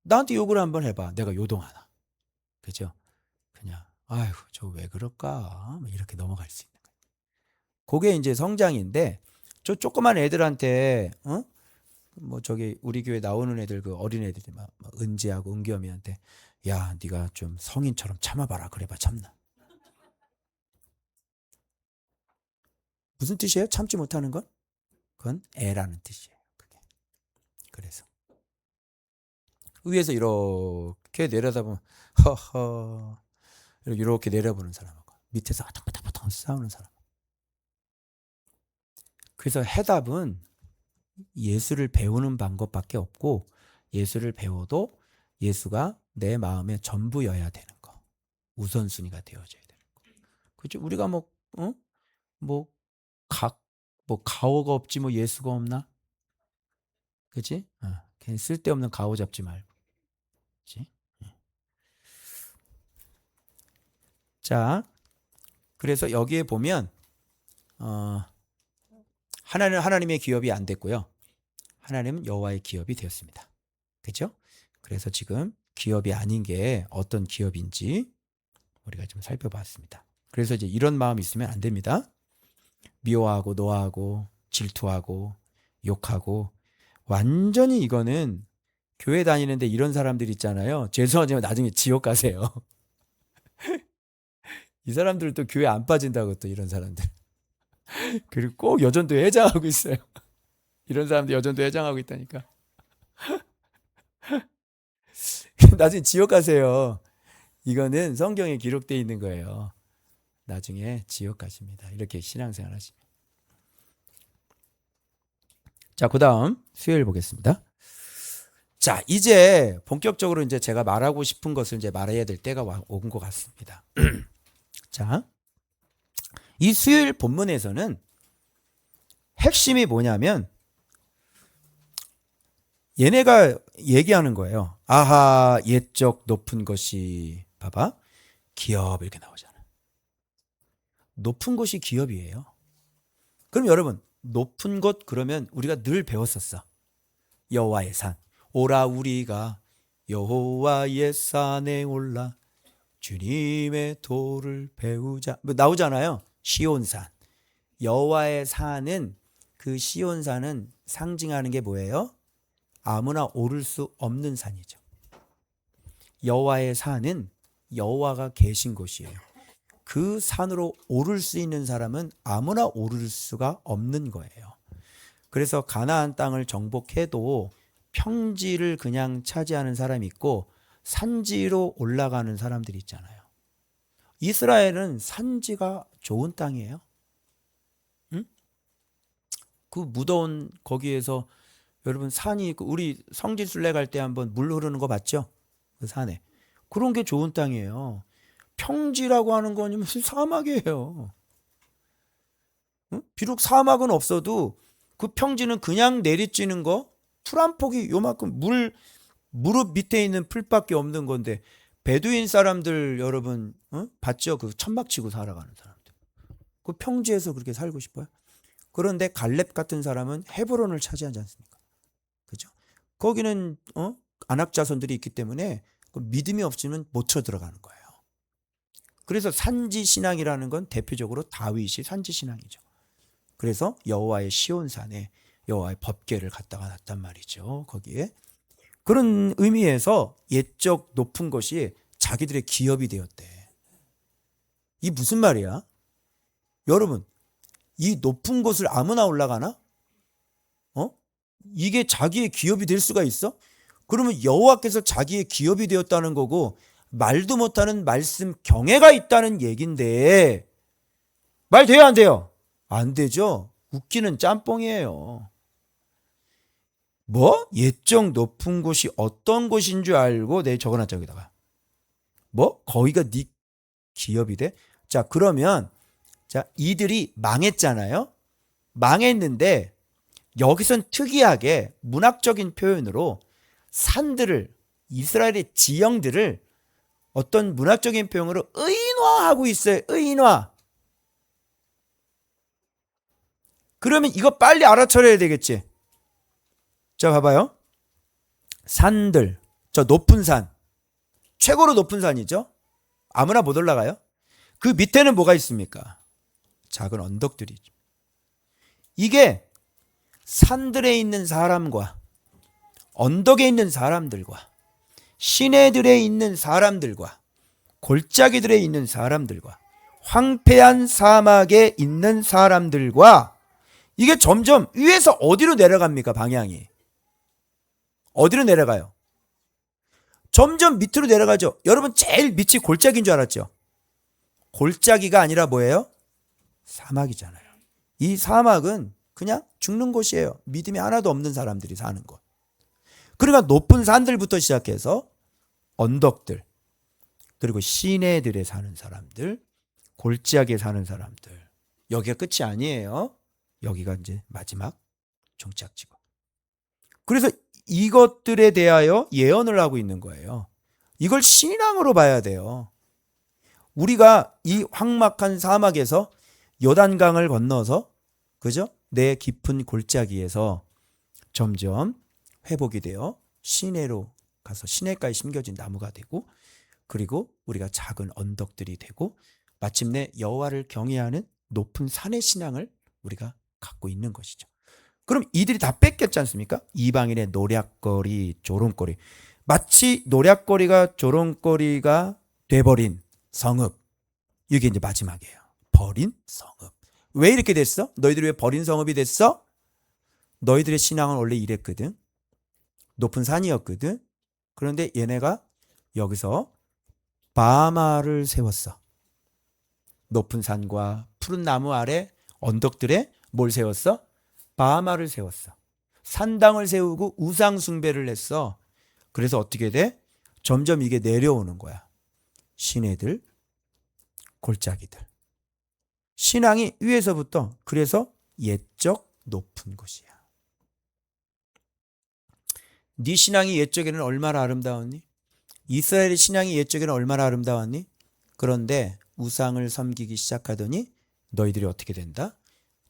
Speaker 1: 나한테 욕을 한번 해봐. 내가 요동하나. 그죠? 그냥 아휴 저 왜 그럴까? 이렇게 넘어갈 수 있는 거예요. 그게 이제 성장인데 저 조그만 애들한테 뭐 저기 우리 교회 나오는 애들 그 어린 애들이 막 은지하고 은겸이한테 야 네가 좀 성인처럼 참아봐라 그래봐 참나. 무슨 뜻이에요? 참지 못하는 건? 그건 애라는 뜻이에요. 그게. 그래서 위에서 이렇게 내려다보면 허허 이렇게 내려보는 사람하고 밑에서 아탕바탕바탕 싸우는 사람. 그래서 해답은 예수를 배우는 방법밖에 없고 예수를 배워도 예수가 내 마음의 전부여야 되는 거. 우선순위가 되어져야 되는 거. 그죠? 우리가 뭐 가오가 없지 뭐 예수가 없나? 그지? 괜히 쓸데없는 가오 잡지 말고. 그지? 자, 그래서 여기에 보면 하나님의 기업이 안 됐고요. 하나님은 여호와의 기업이 되었습니다. 그죠? 그래서 지금 기업이 아닌 게 어떤 기업인지 우리가 좀 살펴봤습니다. 그래서 이제 이런 마음이 있으면 안 됩니다. 미워하고 노하고 질투하고 욕하고 완전히 이거는 교회 다니는데 이런 사람들 있잖아요. 죄송하지만 나중에 지옥 가세요. 이 사람들도 교회 안 빠진다고 또 이런 사람들. 그리고 꼭 여전도 회장하고 있어요. 이런 사람들 여전도 회장하고 있다니까. 나중에 지옥 가세요. 이거는 성경에 기록되어 있는 거예요. 나중에 지옥 가십니다. 이렇게 신앙생활 하시면. 자, 그 다음 수요일 보겠습니다. 자, 이제 본격적으로 이제 제가 말하고 싶은 것을 이제 말해야 될 때가 온 것 같습니다. 자, 이 수요일 본문에서는 핵심이 뭐냐면 얘네가 얘기하는 거예요. 아하, 옛적 높은 것이 봐봐. 기업 이렇게 나오잖아. 높은 것이 기업이에요. 그럼 여러분, 높은 것 그러면 우리가 늘 배웠었어. 여호와의 산. 오라 우리가 여호와의 산에 올라 주님의 도를 배우자. 뭐 나오잖아요. 시온산. 여호와의 산은 그 시온산은 상징하는 게 뭐예요? 아무나 오를 수 없는 산이죠. 여호와의 산은 여호와가 계신 곳이에요. 그 산으로 오를 수 있는 사람은 아무나 오를 수가 없는 거예요. 그래서 가나안 땅을 정복해도 평지를 그냥 차지하는 사람이 있고 산지로 올라가는 사람들이 있잖아요. 이스라엘은 산지가 좋은 땅이에요. 응? 그 무더운 거기에서 여러분 산이 있고 우리 성지순례 갈 때 한번 물 흐르는 거 봤죠? 그 산에. 그런 게 좋은 땅이에요. 평지라고 하는 건 무슨 사막이에요. 응? 비록 사막은 없어도 그 평지는 그냥 내리쬐는 거, 풀 한 폭이 요만큼 무릎 밑에 있는 풀밖에 없는 건데 베두인 사람들 여러분 봤죠? 그 천막 치고 살아가는 사람들. 그 평지에서 그렇게 살고 싶어요? 그런데 갈렙 같은 사람은 헤브론을 차지하지 않습니까? 그죠? 거기는 안악 자손들이 있기 때문에 그 믿음이 없으면 못 쳐 들어가는 거예요. 그래서 산지 신앙이라는 건 대표적으로 다윗이 산지 신앙이죠. 그래서 여호와의 시온산에 여호와의 법궤를 갖다가 놨단 말이죠. 거기에 그런 의미에서 옛적 높은 것이 자기들의 기업이 되었대. 이 무슨 말이야? 여러분, 이 높은 곳을 아무나 올라가나? 이게 자기의 기업이 될 수가 있어? 그러면 여호와께서 자기의 기업이 되었다는 거고 말도 못하는 말씀 경애가 있다는 얘긴데 말 돼요 안 돼요? 안 되죠. 웃기는 짬뽕이에요. 뭐? 옛적 높은 곳이 어떤 곳인 줄 알고 내 적어놨자 여기다가. 뭐? 거기가 네 기업이 돼? 자, 그러면 자, 이들이 망했잖아요. 망했는데 여기선 특이하게 문학적인 표현으로 산들을 이스라엘의 지형들을 어떤 문학적인 표현으로 의인화하고 있어요. 의인화. 그러면 이거 빨리 알아차려야 되겠지. 자, 봐봐요. 산들. 저 높은 산. 최고로 높은 산이죠. 아무나 못 올라가요. 그 밑에는 뭐가 있습니까? 작은 언덕들이죠. 이게 산들에 있는 사람과 언덕에 있는 사람들과 시내들에 있는 사람들과 골짜기들에 있는 사람들과 황폐한 사막에 있는 사람들과 이게 점점 위에서 어디로 내려갑니까? 방향이 어디로 내려가요? 점점 밑으로 내려가죠. 여러분 제일 밑이 골짜기인 줄 알았죠? 골짜기가 아니라 뭐예요? 사막이잖아요. 이 사막은 그냥 죽는 곳이에요. 믿음이 하나도 없는 사람들이 사는 곳. 그러니까 높은 산들부터 시작해서 언덕들, 그리고 시내들에 사는 사람들, 골짜기에 사는 사람들. 여기가 끝이 아니에요. 여기가 이제 마지막 종착지고. 그래서 이것들에 대하여 예언을 하고 있는 거예요. 이걸 신앙으로 봐야 돼요. 우리가 이 황막한 사막에서 요단강을 건너서, 그죠? 내 깊은 골짜기에서 점점 회복이 되어 시내로 가서 시내가에 심겨진 나무가 되고, 그리고 우리가 작은 언덕들이 되고, 마침내 여호와를 경외하는 높은 산의 신앙을 우리가 갖고 있는 것이죠. 그럼 이들이 다 뺏겼지 않습니까? 이방인의 노략거리, 조롱거리. 마치 노략거리가 조롱거리가 돼버린 성읍. 이게 이제 마지막이에요. 버린 성읍. 왜 이렇게 됐어? 너희들이 왜 버린 성읍이 됐어? 너희들의 신앙은 원래 이랬거든. 높은 산이었거든. 그런데 얘네가 여기서 바마를 세웠어. 높은 산과 푸른 나무 아래 언덕들에 뭘 세웠어? 바마를 세웠어. 산당을 세우고 우상 숭배를 했어. 그래서 어떻게 돼? 점점 이게 내려오는 거야. 시내들, 골짜기들. 신앙이 위에서부터, 그래서 옛적 높은 곳이야. 네 신앙이 옛적에는 얼마나 아름다웠니? 이스라엘의 신앙이 옛적에는 얼마나 아름다웠니? 그런데 우상을 섬기기 시작하더니 너희들이 어떻게 된다?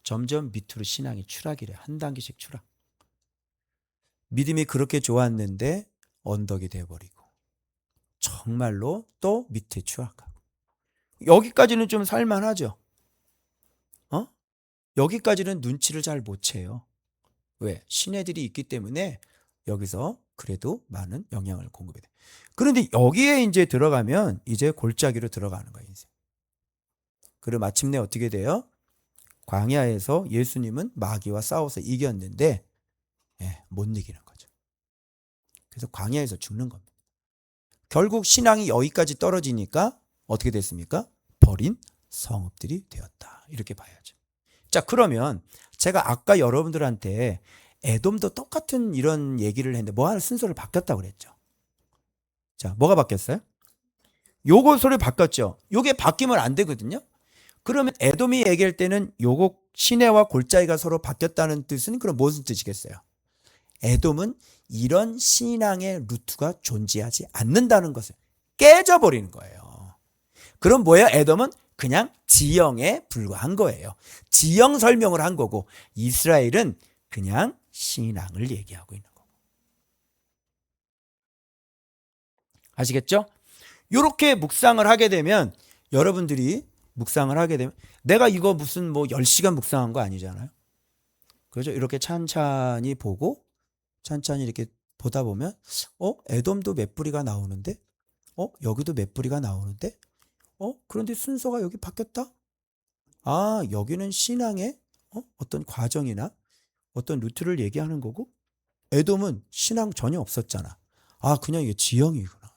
Speaker 1: 점점 밑으로 신앙이 추락이래. 한 단계씩 추락. 믿음이 그렇게 좋았는데 언덕이 돼버리고, 정말로 또 밑에 추락하고. 여기까지는 좀 살만하죠. 여기까지는 눈치를 잘 못 채요. 왜? 시내들이 있기 때문에 여기서 그래도 많은 영향을 공급해 돼. 그런데 여기에 이제 들어가면 이제 골짜기로 들어가는 거예요, 인생. 그리고 마침내 어떻게 돼요? 광야에서 예수님은 마귀와 싸워서 이겼는데 못 이기는 거죠. 그래서 광야에서 죽는 겁니다. 결국 신앙이 여기까지 떨어지니까 어떻게 됐습니까? 버린 성읍들이 되었다. 이렇게 봐야죠. 자, 그러면 제가 아까 여러분들한테 에돔도 똑같은 이런 얘기를 했는데 뭐 하나 순서를 바뀌었다고 그랬죠. 자, 뭐가 바뀌었어요? 요거 소리 바뀌었죠. 요게 바뀌면 안 되거든요. 그러면 에돔이 얘기할 때는 요거 시내와 골짜기가 서로 바뀌었다는 뜻은 그럼 무슨 뜻이겠어요? 에돔은 이런 신앙의 루트가 존재하지 않는다는 것을 깨져버리는 거예요. 그럼 뭐예요? 에돔은 그냥 지형에 불과한 거예요. 지형 설명을 한 거고, 이스라엘은 그냥 신앙을 얘기하고 있는 거고. 아시겠죠? 이렇게 묵상을 하게 되면, 여러분들이 묵상을 하게 되면, 내가 이거 무슨 뭐 10시간 묵상한 거 아니잖아요. 그죠? 이렇게 찬찬히 보고, 찬찬히 이렇게 보다 보면, 에돔도 몇 뿌리가 나오는데, 여기도 몇 뿌리가 나오는데, 그런데 순서가 여기 바뀌었다? 아, 여기는 신앙의 어떤 과정이나 어떤 루트를 얘기하는 거고, 에돔은 신앙 전혀 없었잖아. 아, 그냥 이게 지형이구나.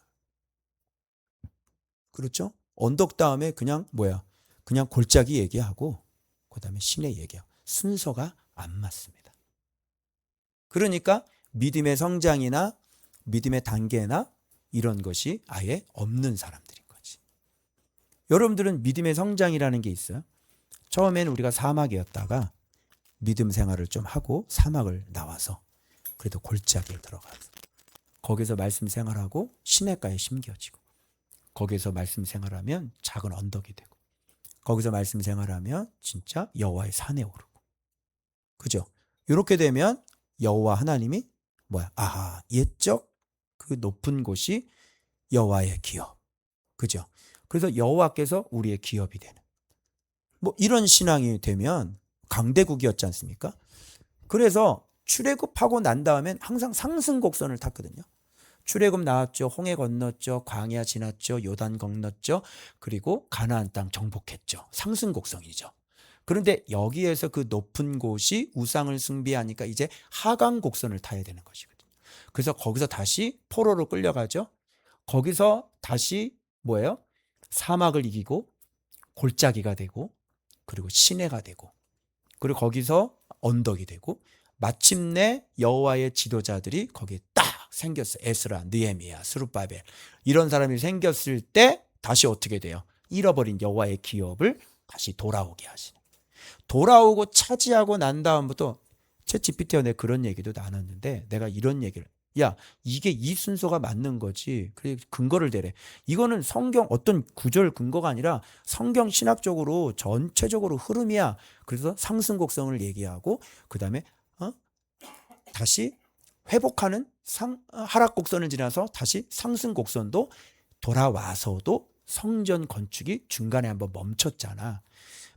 Speaker 1: 그렇죠? 언덕 다음에 그냥 뭐야? 그냥 골짜기 얘기하고, 그 다음에 시내 얘기하고. 순서가 안 맞습니다. 그러니까 믿음의 성장이나 믿음의 단계나 이런 것이 아예 없는 사람들인 거지. 여러분들은 믿음의 성장이라는 게 있어요. 처음에는 우리가 사막이었다가 믿음 생활을 좀 하고 사막을 나와서 그래도 골짜기에 들어가서 거기서 말씀 생활하고 시냇가에 심겨지고, 거기서 말씀 생활하면 작은 언덕이 되고, 거기서 말씀 생활하면 진짜 여호와의 산에 오르고, 그죠? 이렇게 되면 여호와 하나님이 뭐야? 아하, 옛적 그 높은 곳이 여호와의 기업, 그죠? 그래서 여호와께서 우리의 기업이 되는, 뭐 이런 신앙이 되면 강대국이었지 않습니까? 그래서 출애굽하고 난 다음엔 항상 상승 곡선을 탔거든요. 출애굽 나왔죠. 홍해 건넜죠. 광야 지났죠. 요단 건넜죠. 그리고 가나안 땅 정복했죠. 상승 곡선이죠. 그런데 여기에서 그 높은 곳이 우상을 숭배하니까 이제 하강 곡선을 타야 되는 것이거든요. 그래서 거기서 다시 포로로 끌려가죠. 거기서 다시 뭐예요? 사막을 이기고 골짜기가 되고 그리고 시내가 되고 그리고 거기서 언덕이 되고 마침내 여호와의 지도자들이 거기에 딱 생겼어요. 에스라, 느헤미야, 스룹바벨 이런 사람이 생겼을 때 다시 어떻게 돼요? 잃어버린 여호와의 기업을 다시 돌아오게 하시는. 돌아오고 차지하고 난 다음부터 챗GPT와 내가 그런 얘기도 나눴는데 내가 이런 얘기를 야 이게 이 순서가 맞는 거지. 그래 근거를 대래. 이거는 성경 어떤 구절 근거가 아니라 성경 신학적으로 전체적으로 흐름이야. 그래서 상승곡성을 얘기하고 그 다음에 다시 회복하는 하락곡선을 지나서 다시 상승곡선도 돌아와서도 성전 건축이 중간에 한번 멈췄잖아.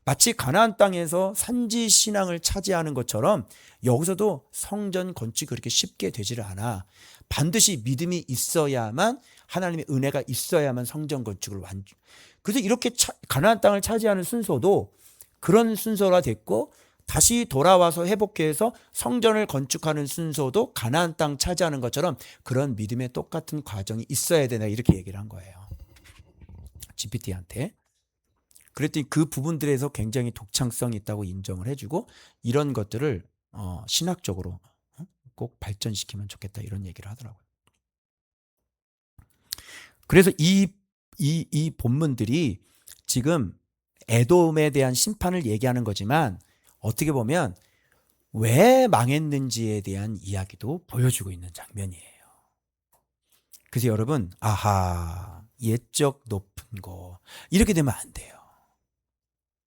Speaker 1: 마치 가나안 땅에서 산지 신앙을 차지하는 것처럼 여기서도 성전 건축이 그렇게 쉽게 되지를 않아. 반드시 믿음이 있어야만 하나님의 은혜가 있어야만 성전 건축을 완주. 그래서 이렇게 가나안 땅을 차지하는 순서도 그런 순서가 됐고 다시 돌아와서 회복해서 성전을 건축하는 순서도 가나안 땅 차지하는 것처럼 그런 믿음의 똑같은 과정이 있어야 되나 이렇게 얘기를 한 거예요. GPT한테. 그랬더니 그 부분들에서 굉장히 독창성이 있다고 인정을 해주고 이런 것들을 신학적으로 꼭 발전시키면 좋겠다 이런 얘기를 하더라고요. 그래서 이 본문들이 지금 에돔에 대한 심판을 얘기하는 거지만 어떻게 보면 왜 망했는지에 대한 이야기도 보여주고 있는 장면이에요. 그래서 여러분 아하 옛적 높은 거 이렇게 되면 안 돼요.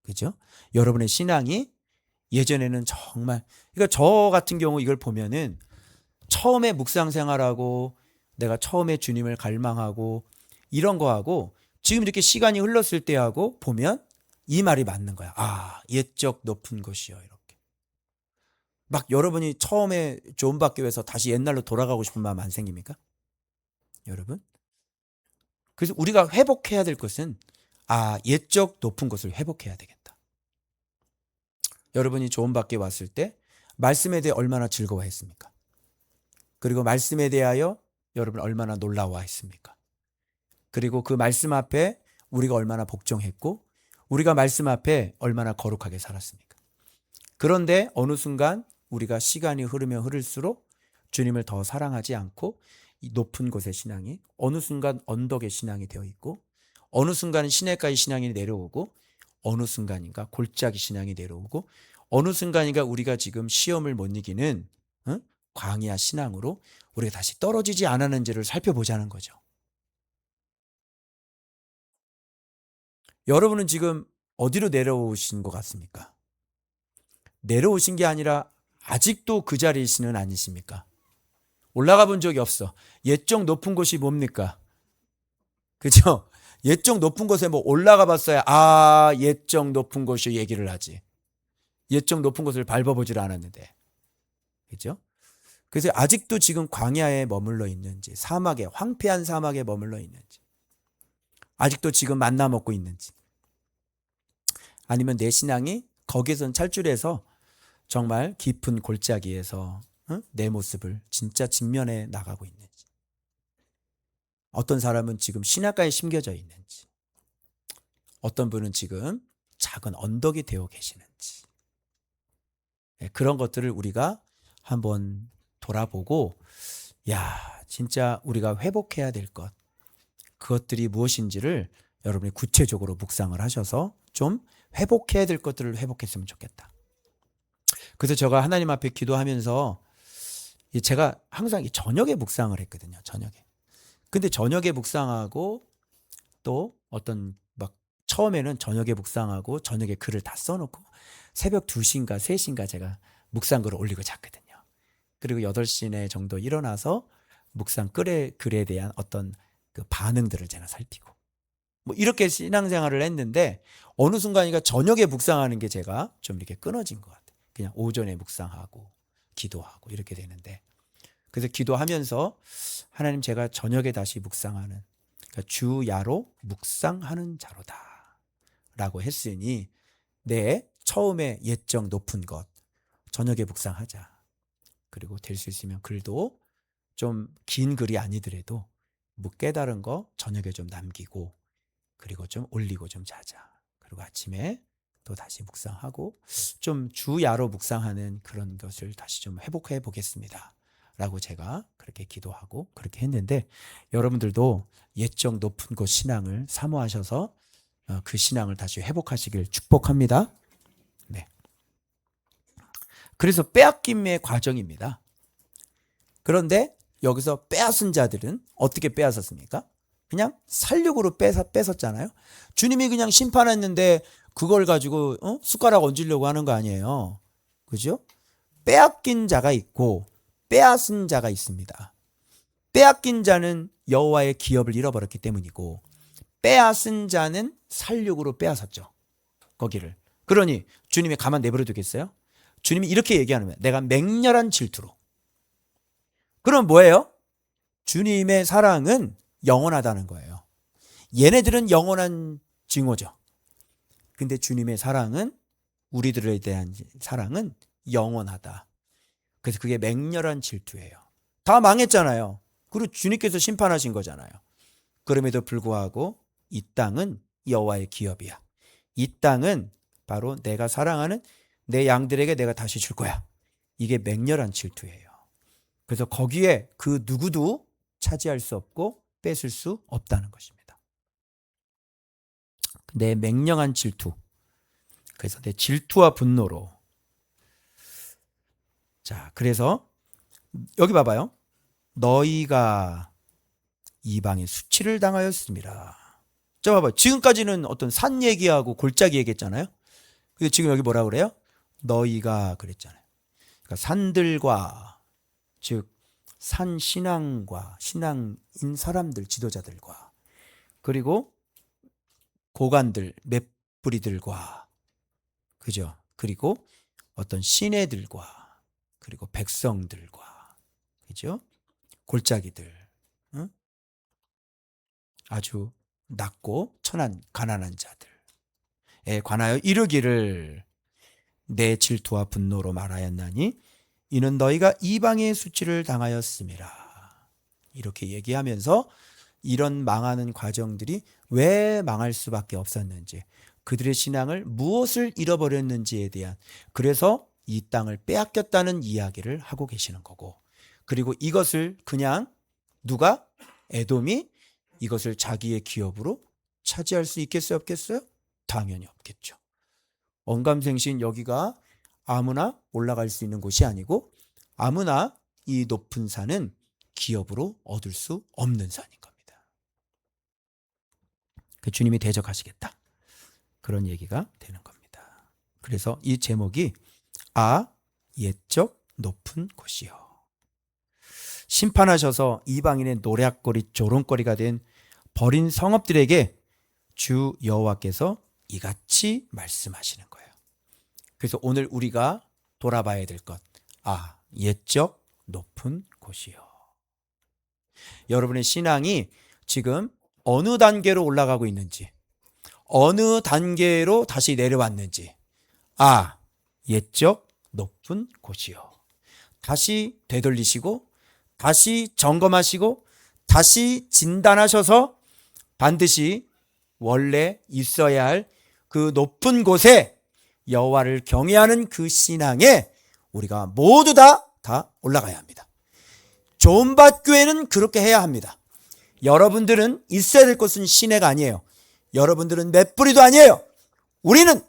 Speaker 1: 그죠? 여러분의 신앙이 예전에는 정말 그러니까 저 같은 경우 이걸 보면은 처음에 묵상 생활하고 내가 처음에 주님을 갈망하고 이런 거하고 지금 이렇게 시간이 흘렀을 때하고 보면 이 말이 맞는 거야. 아, 옛적 높은 곳이요. 이렇게. 막 여러분이 처음에 존받기 위해서 다시 옛날로 돌아가고 싶은 마음 안 생깁니까? 여러분? 그래서 우리가 회복해야 될 것은 옛적 높은 곳을 회복해야 되겠다. 여러분이 존받기 왔을 때 말씀에 대해 얼마나 즐거워했습니까? 그리고 말씀에 대하여 여러분 얼마나 놀라워했습니까? 그리고 그 말씀 앞에 우리가 얼마나 복종했고 우리가 말씀 앞에 얼마나 거룩하게 살았습니까? 그런데 어느 순간 우리가 시간이 흐르면 흐를수록 주님을 더 사랑하지 않고 이 높은 곳의 신앙이 어느 순간 언덕의 신앙이 되어 있고 어느 순간은 시내가의 신앙이 내려오고 어느 순간인가 골짜기 신앙이 내려오고 어느 순간인가 우리가 지금 시험을 못 이기는 광야 신앙으로 우리가 다시 떨어지지 않았는지를 살펴보자는 거죠. 여러분은 지금 어디로 내려오신 것 같습니까? 내려오신 게 아니라 아직도 그 자리이시는 아니십니까? 올라가 본 적이 없어. 옛적 높은 곳이 뭡니까? 그죠? 옛적 높은 곳에 뭐 올라가 봤어야 옛적 높은 곳이 얘기를 하지. 옛적 높은 곳을 밟아보질 않았는데. 그죠? 그래서 아직도 지금 광야에 머물러 있는지 사막에 황폐한 사막에 머물러 있는지 아직도 지금 만나 먹고 있는지 아니면 내 신앙이 거기선 탈출해서 정말 깊은 골짜기에서 내 모습을 진짜 직면해 나가고 있는지 어떤 사람은 지금 신학가에 심겨져 있는지 어떤 분은 지금 작은 언덕이 되어 계시는지 그런 것들을 우리가 한번 돌아보고 진짜 우리가 회복해야 될 것 그것들이 무엇인지를 여러분이 구체적으로 묵상을 하셔서 좀 회복해야 될 것들을 회복했으면 좋겠다. 그래서 제가 하나님 앞에 기도하면서 제가 항상 저녁에 묵상을 했거든요. 저녁에. 근데 저녁에 묵상하고 또 어떤 막 처음에는 저녁에 묵상하고 저녁에 글을 다 써놓고 새벽 2시인가 3시인가 제가 묵상글을 올리고 잤거든요. 그리고 8시 정도 일어나서 묵상 글에 대한 어떤 그 반응들을 제가 살피고 뭐 이렇게 신앙생활을 했는데 어느 순간인가 저녁에 묵상하는 게 제가 좀 이렇게 끊어진 것 같아요. 그냥 오전에 묵상하고 기도하고 이렇게 되는데 그래서 기도하면서 하나님 제가 저녁에 다시 묵상하는 그러니까 주야로 묵상하는 자로다 라고 했으니 내 처음에 옛적 높은 것 저녁에 묵상하자. 그리고 될 수 있으면 글도 좀 긴 글이 아니더라도 뭐 깨달은 거 저녁에 좀 남기고 그리고 좀 올리고 좀 자자. 그리고 아침에 또 다시 묵상하고 좀 주야로 묵상하는 그런 것을 다시 좀 회복해 보겠습니다. 라고 제가 그렇게 기도하고 그렇게 했는데 여러분들도 옛적 높은 곳 신앙을 사모하셔서 그 신앙을 다시 회복하시길 축복합니다. 네. 그래서 빼앗김의 과정입니다. 그런데 여기서 빼앗은 자들은 어떻게 빼앗았습니까? 그냥 살육으로 뺏었잖아요. 주님이 그냥 심판했는데 그걸 가지고 숟가락 얹으려고 하는 거 아니에요. 그죠? 빼앗긴 자가 있고 빼앗은 자가 있습니다. 빼앗긴 자는 여호와의 기업을 잃어버렸기 때문이고 빼앗은 자는 살육으로 빼앗았죠. 거기를. 그러니 주님이 가만 내버려 두겠어요? 주님이 이렇게 얘기하는 거예요. 내가 맹렬한 질투로. 그럼 뭐예요? 주님의 사랑은 영원하다는 거예요. 얘네들은 영원한 증오죠. 근데 주님의 사랑은 우리들에 대한 사랑은 영원하다. 그래서 그게 맹렬한 질투예요. 다 망했잖아요. 그리고 주님께서 심판하신 거잖아요. 그럼에도 불구하고 이 땅은 여호와의 기업이야. 이 땅은 바로 내가 사랑하는 내 양들에게 내가 다시 줄 거야. 이게 맹렬한 질투예요. 그래서 거기에 그 누구도 차지할 수 없고 뺏을 수 없다는 것입니다. 내 맹렬한 질투. 그래서 내 질투와 분노로. 자, 그래서 여기 봐봐요. 너희가 이방의 수치를 당하였습니다. 자, 봐봐요. 지금까지는 어떤 산 얘기하고 골짜기 얘기했잖아요. 근데 지금 여기 뭐라 그래요? 너희가 그랬잖아요. 그러니까 산들과 즉 산 신앙과 신앙인 사람들 지도자들과 그리고 고관들 맷뿌리들과 그죠? 그리고 어떤 시내들과 그리고 백성들과 그죠? 골짜기들 응? 아주 낮고 천한 가난한 자들에 관하여 이르기를 내 질투와 분노로 말하였나니 이는 너희가 이방의 수치를 당하였음이라. 이렇게 얘기하면서 이런 망하는 과정들이 왜 망할 수밖에 없었는지, 그들의 신앙을 무엇을 잃어버렸는지에 대한, 그래서 이 땅을 빼앗겼다는 이야기를 하고 계시는 거고, 그리고 이것을 그냥 누가? 에돔이 이것을 자기의 기업으로 차지할 수 있겠어요, 없겠어요? 당연히 없겠죠. 언감생신 여기가 아무나 올라갈 수 있는 곳이 아니고 아무나 이 높은 산은 기업으로 얻을 수 없는 산인 겁니다. 그 주님이 대적하시겠다. 그런 얘기가 되는 겁니다. 그래서 이 제목이 옛적 높은 곳이요. 심판하셔서 이방인의 노략거리 조롱거리가 된 버린 성읍들에게 주 여호와께서 이같이 말씀하시는 거예요. 그래서 오늘 우리가 돌아봐야 될 것, 옛적 높은 곳이요. 여러분의 신앙이 지금 어느 단계로 올라가고 있는지, 어느 단계로 다시 내려왔는지, 옛적 높은 곳이요. 다시 되돌리시고, 다시 점검하시고, 다시 진단하셔서 반드시 원래 있어야 할 그 높은 곳에 여호와를 경외하는 그 신앙에 우리가 모두 다 올라가야 합니다. 존밭 교회는 그렇게 해야 합니다. 여러분들은 있어야 될 곳은 시내가 아니에요. 여러분들은 맷뿌리도 아니에요. 우리는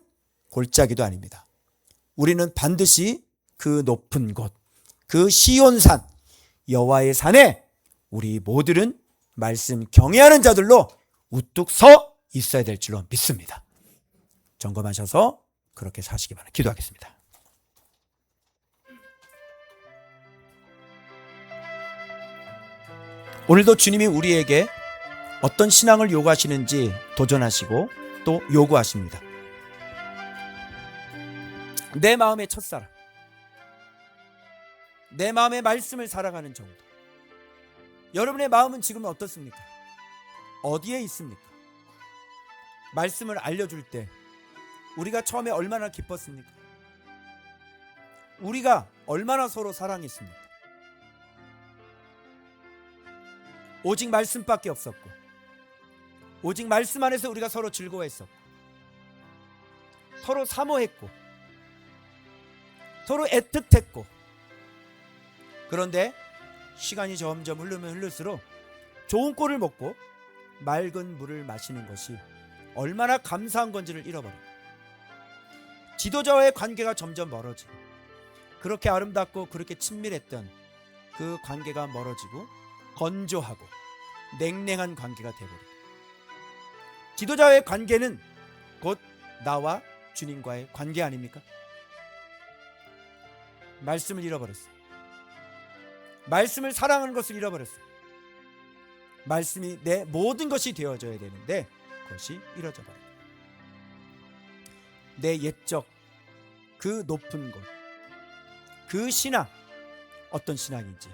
Speaker 1: 골짜기도 아닙니다. 우리는 반드시 그 높은 곳, 그 시온산, 여호와의 산에 우리 모두는 말씀 경외하는 자들로 우뚝 서 있어야 될 줄로 믿습니다. 점검하셔서 그렇게 사시기 바랍니다. 기도하겠습니다. 오늘도 주님이 우리에게 어떤 신앙을 요구하시는지 도전하시고 또 요구하십니다. 내 마음의 첫사랑, 내 마음의 말씀을 살아가는 정도. 여러분의 마음은 지금 어떻습니까? 어디에 있습니까? 말씀을 알려줄 때 우리가 처음에 얼마나 기뻤습니까? 우리가 얼마나 서로 사랑했습니까? 오직 말씀밖에 없었고, 오직 말씀 안에서 우리가 서로 즐거워했었고, 서로 사모했고, 서로 애틋했고. 그런데 시간이 점점 흐르면 흐를수록 좋은 꼴을 먹고 맑은 물을 마시는 것이 얼마나 감사한 건지를 잃어버려요. 지도자와의 관계가 점점 멀어지고, 그렇게 아름답고 그렇게 친밀했던 그 관계가 멀어지고 건조하고 냉랭한 관계가 되어버려요. 지도자와의 관계는 곧 나와 주님과의 관계 아닙니까? 말씀을 잃어버렸어요. 말씀을 사랑하는 것을 잃어버렸어요. 말씀이 내 모든 것이 되어져야 되는데 그것이 이루어져 버려요. 내 옛적 그 높은 곳, 그 신앙, 어떤 신앙인지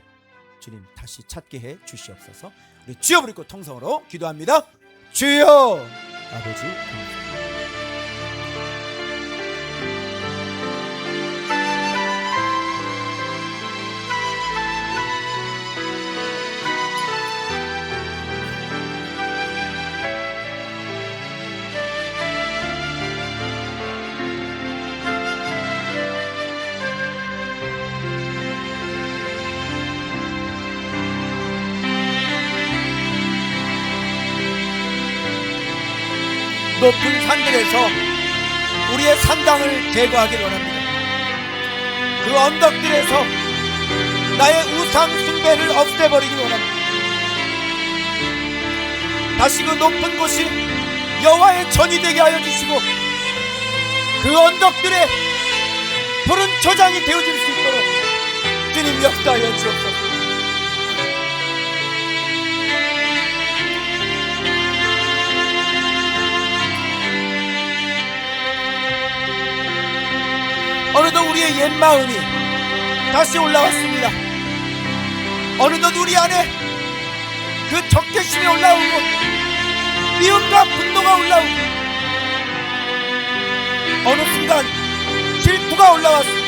Speaker 1: 주님 다시 찾게 해 주시옵소서. 우리 주여 부르고 통성으로 기도합니다. 주여. 아버지 감사합니다. 높은 산들에서 우리의 산당을 제거하기를 원합니다. 그 언덕들에서 나의 우상 숭배를 없애버리기를 원합니다. 다시 그 높은 곳이 여호와의 전이 되게 하여 주시고, 그 언덕들에 푸른 초장이 되어질 수 있도록 주님 역사하여 주옵소서. 어느덧 우리의 옛 마음이 다시 올라왔습니다. 어느덧 우리 안에 그 적개심이 올라오고 미움과 분노가 올라오고 어느 순간 질투가 올라왔습니다.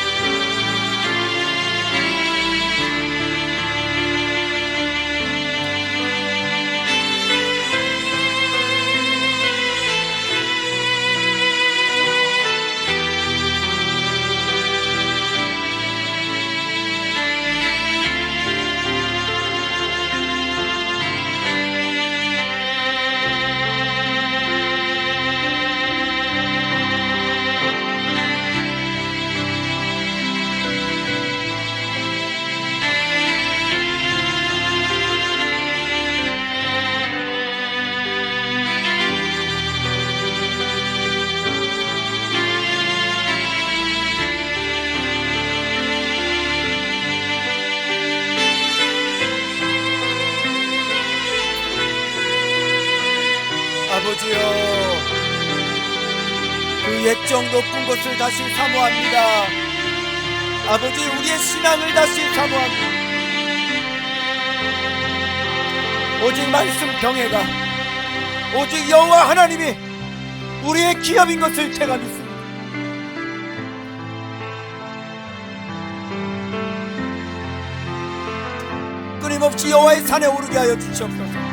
Speaker 1: 아버지여, 그 옛적 높은 것을 다시 사모합니다. 아버지, 우리의 신앙을 다시 사모합니다. 오직 말씀 경외가, 오직 여호와 하나님이 우리의 기업인 것을 제가 믿습니다. 끊임없이 여호와의 산에 오르게 하여 주시옵소서.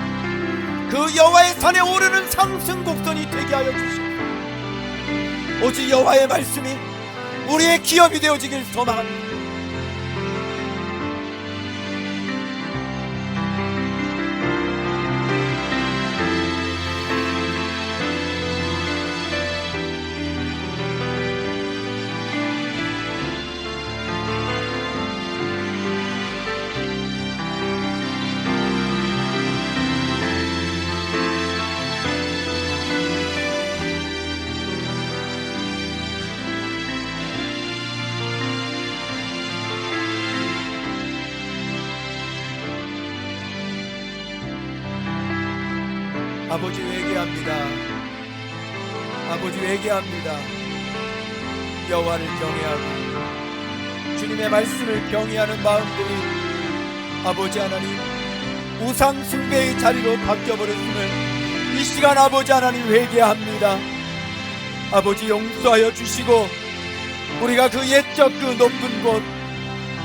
Speaker 1: 그 여호와의 산에 오르는 상승 곡선이 되게 하여 주시옵소서. 오직 여호와의 말씀이 우리의 기업이 되어지길 소망합니다. 아버지 회개합니다. 아버지 회개합니다. 여호와를 경외하고 주님의 말씀을 경외하는 마음들이 아버지 하나님 우상 숭배의 자리로 바뀌어버렸음을 이 시간 아버지 하나님 회개합니다. 아버지 용서하여 주시고 우리가 그 옛적 그 높은 곳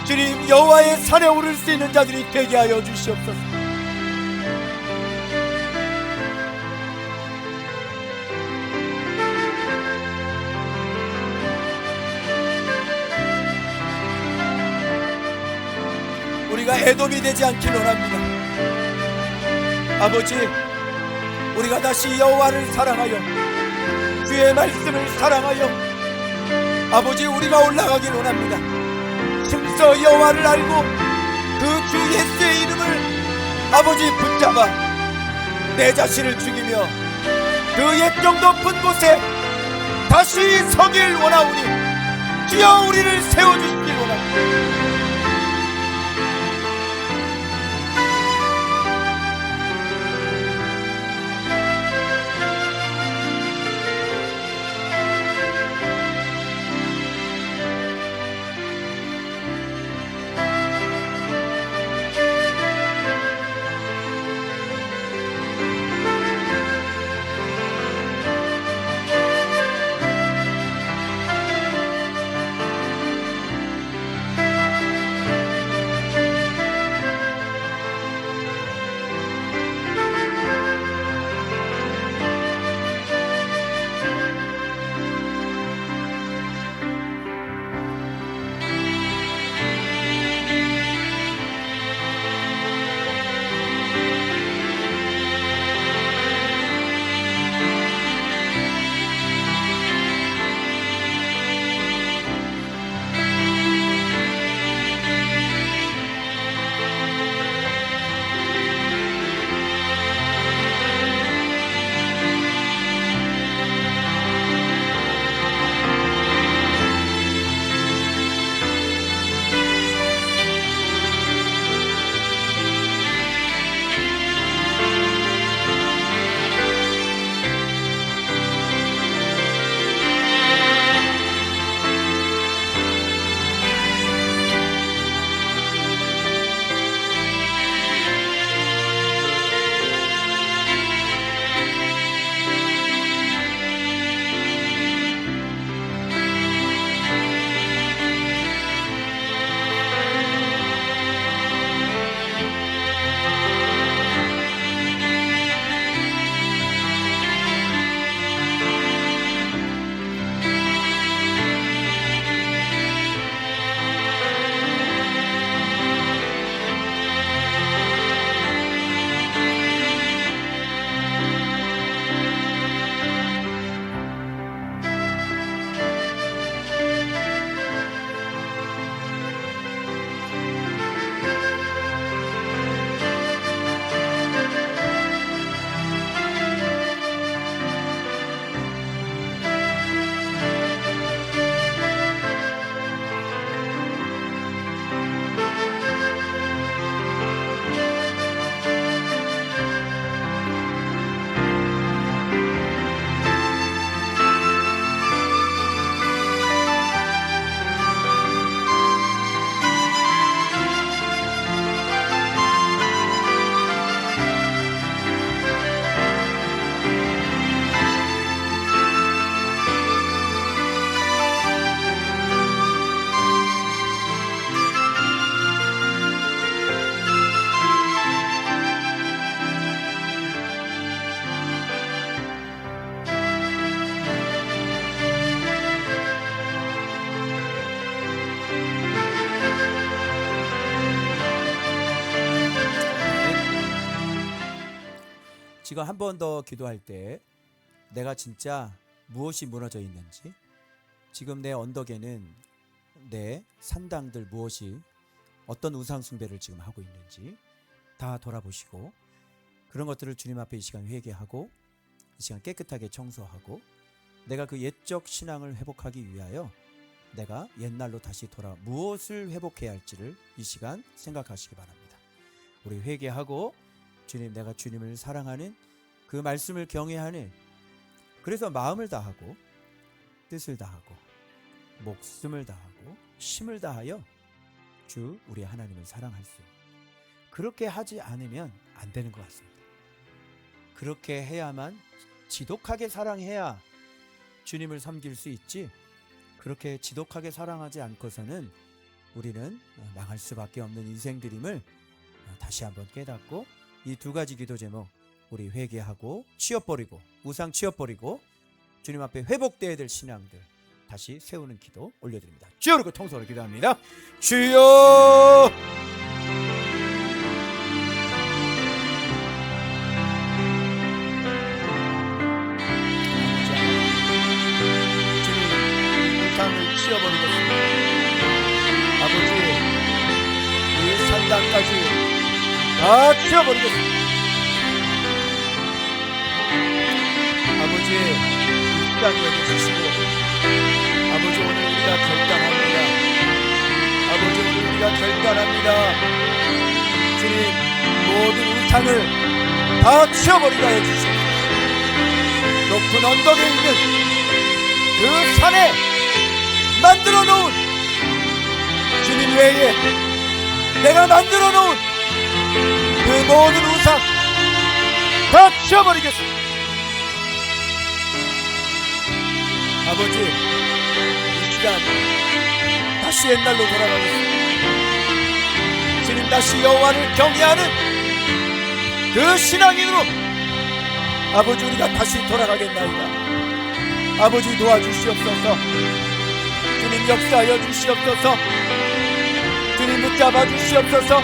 Speaker 1: 주님 여호와의 산에 오를 수 있는 자들이 되게 하여 주시옵소서. 우리가 에돔이 되지 않길 원합니다. 아버지, 우리가 다시 여호와를 사랑하여 주의 말씀을 사랑하여 아버지 우리가 올라가길 원합니다. 힘써 여호와를 알고 그 주 예수의 이름을 아버지 붙잡아 내 자신을 죽이며 그 옛적 높은 곳에 다시 서길 원하오니 주여 우리를 세워주시길 원합니다. 지금 한 번 더 기도할 때 내가 진짜 무엇이 무너져 있는지, 지금 내 언덕에는 내 산당들 무엇이 어떤 우상 숭배를 지금 하고 있는지 다 돌아보시고, 그런 것들을 주님 앞에 이 시간 회개하고 이 시간 깨끗하게 청소하고 내가 그 옛적 신앙을 회복하기 위하여 내가 옛날로 다시 돌아 무엇을 회복해야 할지를 이 시간 생각하시기 바랍니다. 우리 회개하고 주님, 내가 주님을 사랑하는 그 말씀을 경외하는, 그래서 마음을 다하고 뜻을 다하고 목숨을 다하고 힘을 다하여 주 우리 하나님을 사랑할 수, 그렇게 하지 않으면 안 되는 것 같습니다. 그렇게 해야만, 지독하게 사랑해야 주님을 섬길 수 있지, 그렇게 지독하게 사랑하지 않고서는 우리는 망할 수밖에 없는 인생들임을 다시 한번 깨닫고, 이 두 가지 기도 제목 우리 회개하고 치워버리고, 우상 치워버리고 주님 앞에 회복되어야 될 신앙들 다시 세우는 기도 올려드립니다. 주여, 그리고 통성으로 기도합니다. 주여, 치워버리겠습니다. 아버지, 이 산당까지 다 치워버리겠습니다. 아버지, 이 땅 여겨주시고, 아버지 오늘 우리가 결단합니다. 아버지 오늘 우리가 결단합니다. 주님, 모든 우상을 다 치워버리게 해주시옵소서. 높은 언덕에 있는 그 산에 만들어 놓은, 주님 외에 내가 만들어 놓은 그 모든 우상 다 치워버리겠습니다. 아버지, 이 시간 다시 옛날로 돌아가겠습니다. 주님, 다시 여호와를 경외하는 그 신앙인으로 아버지 우리가 다시 돌아가겠나이다. 아버지 도와주시옵소서. 주님 역사하여 주시옵소서. 주님 붙잡아 주시옵소서.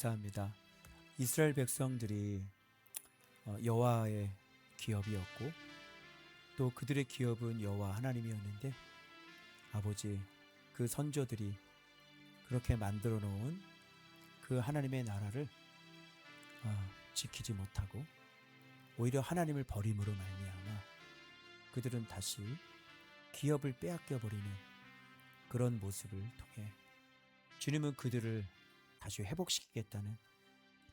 Speaker 1: 감사합니다. 이스라엘 백성들이 여호와의 기업이었고 또 그들의 기업은 여호와 하나님이었는데 아버지 그 선조들이 그렇게 만들어 놓은 그 하나님의 나라를 지키지 못하고 오히려 하나님을 버림으로 말미암아 그들은 다시 기업을 빼앗겨 버리는 그런 모습을 통해 주님은 그들을 다시 회복시키겠다는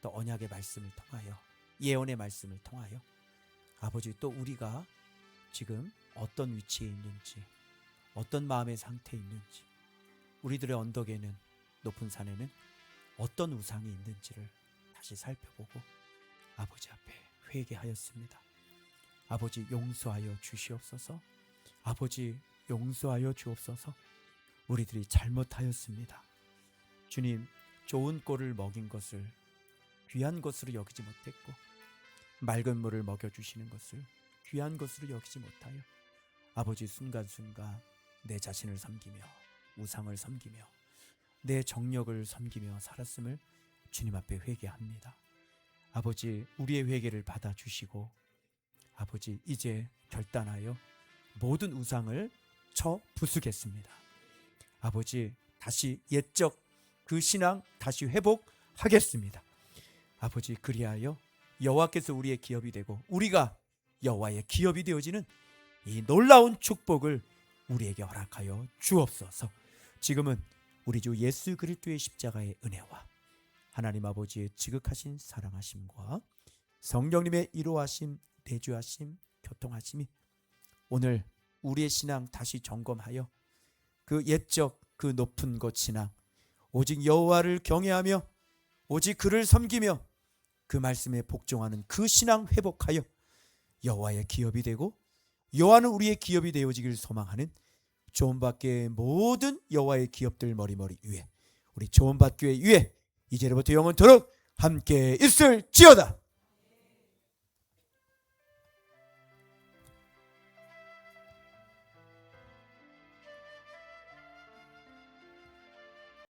Speaker 1: 또 언약의 말씀을 통하여 예언의 말씀을 통하여 아버지 또 우리가 지금 어떤 위치에 있는지 어떤 마음의 상태에 있는지 우리들의 언덕에는 높은 산에는 어떤 우상이 있는지를 다시 살펴보고 아버지 앞에 회개하였습니다. 아버지 용서하여 주시옵소서. 아버지 용서하여 주옵소서. 우리들이 잘못하였습니다. 주님, 좋은 꼴을 먹인 것을 귀한 것으로 여기지 못했고 맑은 물을 먹여주시는 것을 귀한 것으로 여기지 못하여 아버지 순간순간 내 자신을 섬기며 우상을 섬기며 내 정력을 섬기며 살았음을 주님 앞에 회개합니다. 아버지 우리의 회개를 받아주시고 아버지 이제 결단하여 모든 우상을 쳐 부수겠습니다. 아버지 다시 옛적 그 신앙 다시 회복하겠습니다. 아버지 그리하여 여호와께서 우리의 기업이 되고 우리가 여호와의 기업이 되어지는 이 놀라운 축복을 우리에게 허락하여 주옵소서. 지금은 우리 주 예수 그리스도의 십자가의 은혜와 하나님 아버지의 지극하신 사랑하심과 성령님의 이로하심, 내주하심, 교통하심이 오늘 우리의 신앙 다시 점검하여 그 옛적 그 높은 것 신앙 오직 여호와를 경외하며 오직 그를 섬기며 그 말씀에 복종하는 그 신앙 회복하여 여호와의 기업이 되고 여호와는 우리의 기업이 되어지길 소망하는 조은밭교회 모든 여호와의 기업들 머리머리 위에 우리 조은밭교회 위에 이제로부터 영원토록 함께 있을지어다.